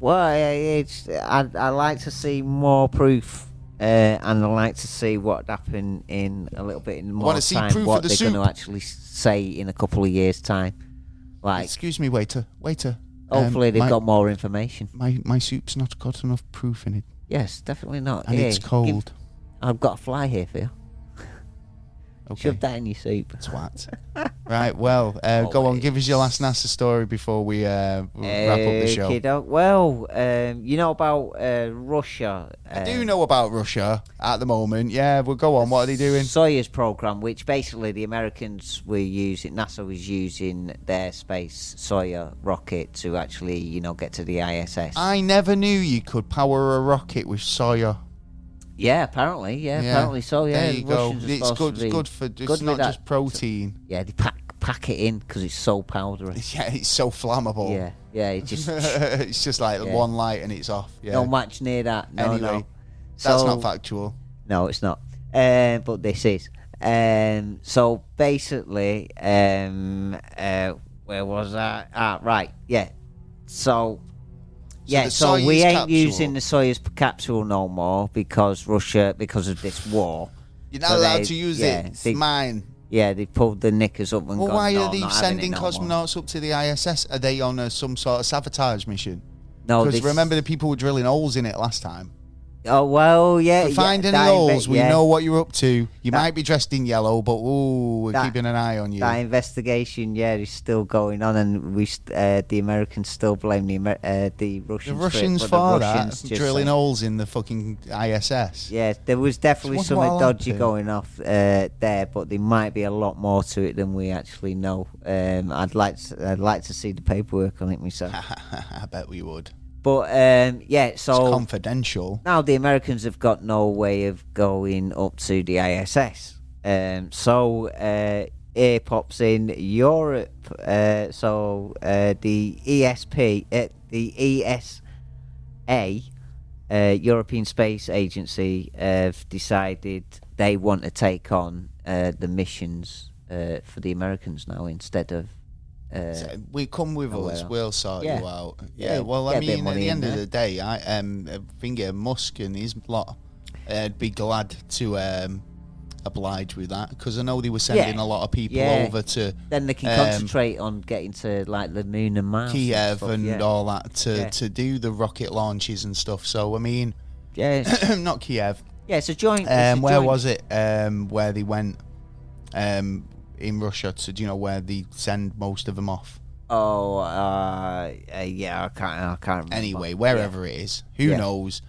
Well, I like to see more proof, and I like to see what happened in a little bit in more wanna see time. proof What of the they're going soup. to actually say in a couple of years' time. Like, Excuse me, waiter. hopefully they've my, got more information. my soup's not got enough proof in it, Yes, definitely not. and Here, it's cold. I've got a fly here for you. Okay. Shove that in your soup. Twat. Right, well, go on, give us your last NASA story before we wrap up the show. Kiddo. Well, you know about Russia. I do know about Russia at the moment. Yeah, well, go on. What are they doing? Soyuz program, which basically the Americans were using, NASA was using their space Soyuz rocket to actually, get to the ISS. I never knew you could power a rocket with Soyuz. Yeah, apparently. Yeah, apparently so. Yeah, there you go. It's good. It's good for. It's not just protein. Yeah, they pack it in because it's so powdery. Yeah, it's so flammable. Yeah. It just it's just like one light and it's off. Yeah. No match near that. No, anyway, no. That's not factual. No, it's not. But this is. So basically, where was I? Right. Yeah. So we ain't using the Soyuz capsule no more because Russia, because of this war. You're not allowed to use it. It's mine. Yeah, they pulled the knickers up and gone. Well, why are they sending cosmonauts up to the ISS? Are they on some sort of sabotage mission? No, because remember the people were drilling holes in it last time. Oh, well, yeah. Find any holes, we know what you're up to. You might be dressed in yellow, but we're keeping an eye on you. That investigation, is still going on, and the Americans still blame the Russians. The Russians for that, drilling holes in the fucking ISS. Yeah, there was definitely something dodgy going off there, but there might be a lot more to it than we actually know. I'd like to see the paperwork on it myself. I bet we would. But so it's confidential. Now the Americans have got no way of going up to the ISS. Here pops in Europe. The ESA, European Space Agency, have decided they want to take on the missions for the Americans now instead of. We come with us. We'll sort you out. Yeah. Well, I mean, at the end of the day, I think Musk and his lot be glad to oblige with that because I know they were sending a lot of people over to. Then they can concentrate on getting to like the moon and Mars, Kiev and all that to do the rocket launches and stuff. So I mean, not Kiev. Yeah, it's a joint. Where was it? Where they went? In Russia, do you know where they send most of them off? Oh, I can't remember. Anyway, wherever it is, who knows?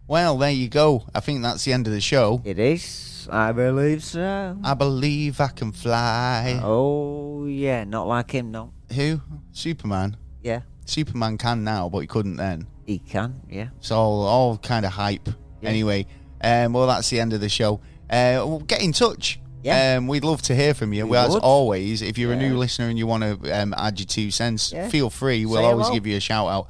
Well, there you go. I think that's the end of the show. It is. I believe so. I believe I can fly. Oh, yeah. Not like him, no. Who? Superman? Yeah. Superman can now, but he couldn't then. He can, yeah. It's all kind of hype. Yeah. Anyway, well, that's the end of the show. Get in touch. Yeah. We'd love to hear from you. As always, if you're a new listener and you want to add your 2 cents, feel free. We'll always give you a shout out.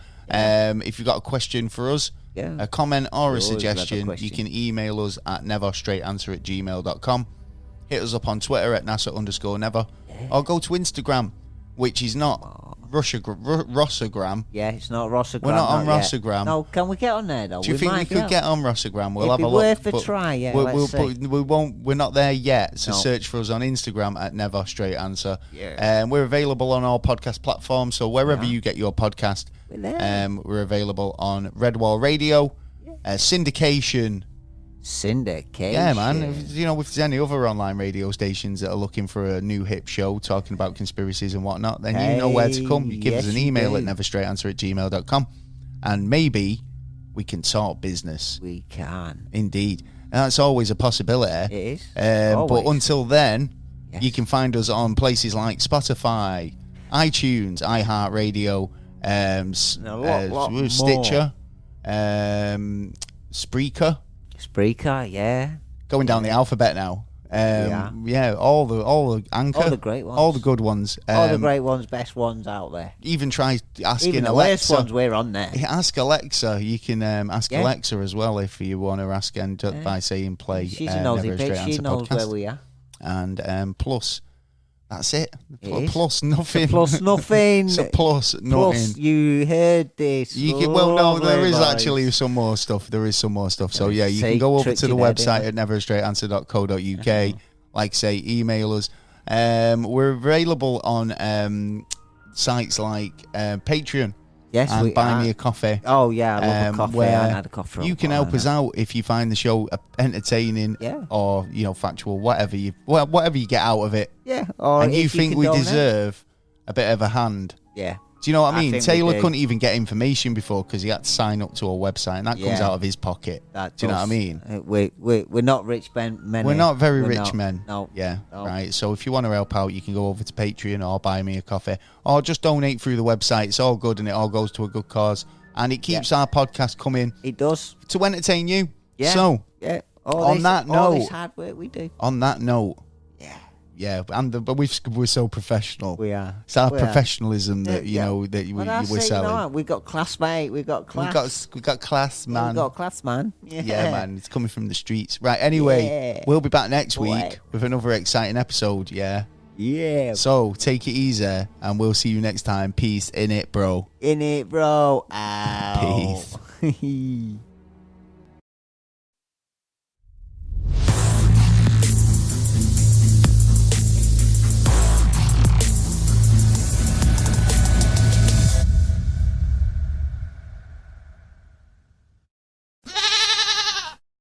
If you've got a question for us, a comment or a suggestion, you can email us at neverstraightanswer@gmail.com. Hit us up on Twitter at NASA_never, or go to Instagram, which is not Rossagram. Yeah, it's not Rossagram. We're not on Rossagram. No, can we get on there though? Do you think we could get on Rossagram? We'll It'd have a look. It'd be worth a try. Yeah, we won't. We're not there yet. So search for us on Instagram at Never Straight Answer. Yeah. We're available on all podcast platforms. So wherever you get your podcast, we're available on Redwall Radio, syndication. Yeah, man. If there's any other online radio stations that are looking for a new hip show talking about conspiracies and whatnot, then you know where to come. You give us an email at neverstraightanswer@gmail.com, and maybe we can talk business. We can. Indeed. And that's always a possibility. It is. But until then, you can find us on places like Spotify, iTunes, iHeartRadio, Stitcher, Spreaker, yeah. Going down the alphabet now. All the Anchor. All the great ones. All the good ones. All the great ones, best ones out there. Even try asking even the Alexa. worst ones, we're on there. Ask Alexa. You can ask Alexa as well if you want to ask by saying play. She's a nosy bitch. She knows podcast. where we are. And plus, that's it. Plus nothing. Plus nothing. So plus nothing. Plus you heard this. There is actually some more stuff. There is some more stuff. So you can go over to the website at neverstraightanswer.co.uk. Like say, email us. We're available on sites like Patreon. Yes, and buy me a coffee. Oh yeah, I love a coffee. I haven't had a coffee for a you can while help us out if you find the show entertaining, or factual, whatever you get out of it. Yeah, or and if you think we donate. deserve a bit of a hand. Yeah. Do you know what I mean? think Taylor we do. couldn't even get information before because he had to sign up to a website, and that comes out of his pocket. Do you know what I mean? We're not rich men. We're not very rich men. No. Yeah. No. Right. So if you want to help out, you can go over to Patreon or buy me a coffee, or just donate through the website. It's all good, and it all goes to a good cause, and it keeps our podcast coming. It does to entertain you. Yeah. So all note, this hard work we do. On that note. Yeah, but we're so professional. We are. It's our professionalism that we're selling. We got class, mate. We got class. We got class, man. We got class, man. Yeah, man. It's coming from the streets. Right. Anyway, we'll be back next week with another exciting episode. Yeah. Yeah. So take it easy, and we'll see you next time. Peace in it, bro. In it, bro. Ow. Peace.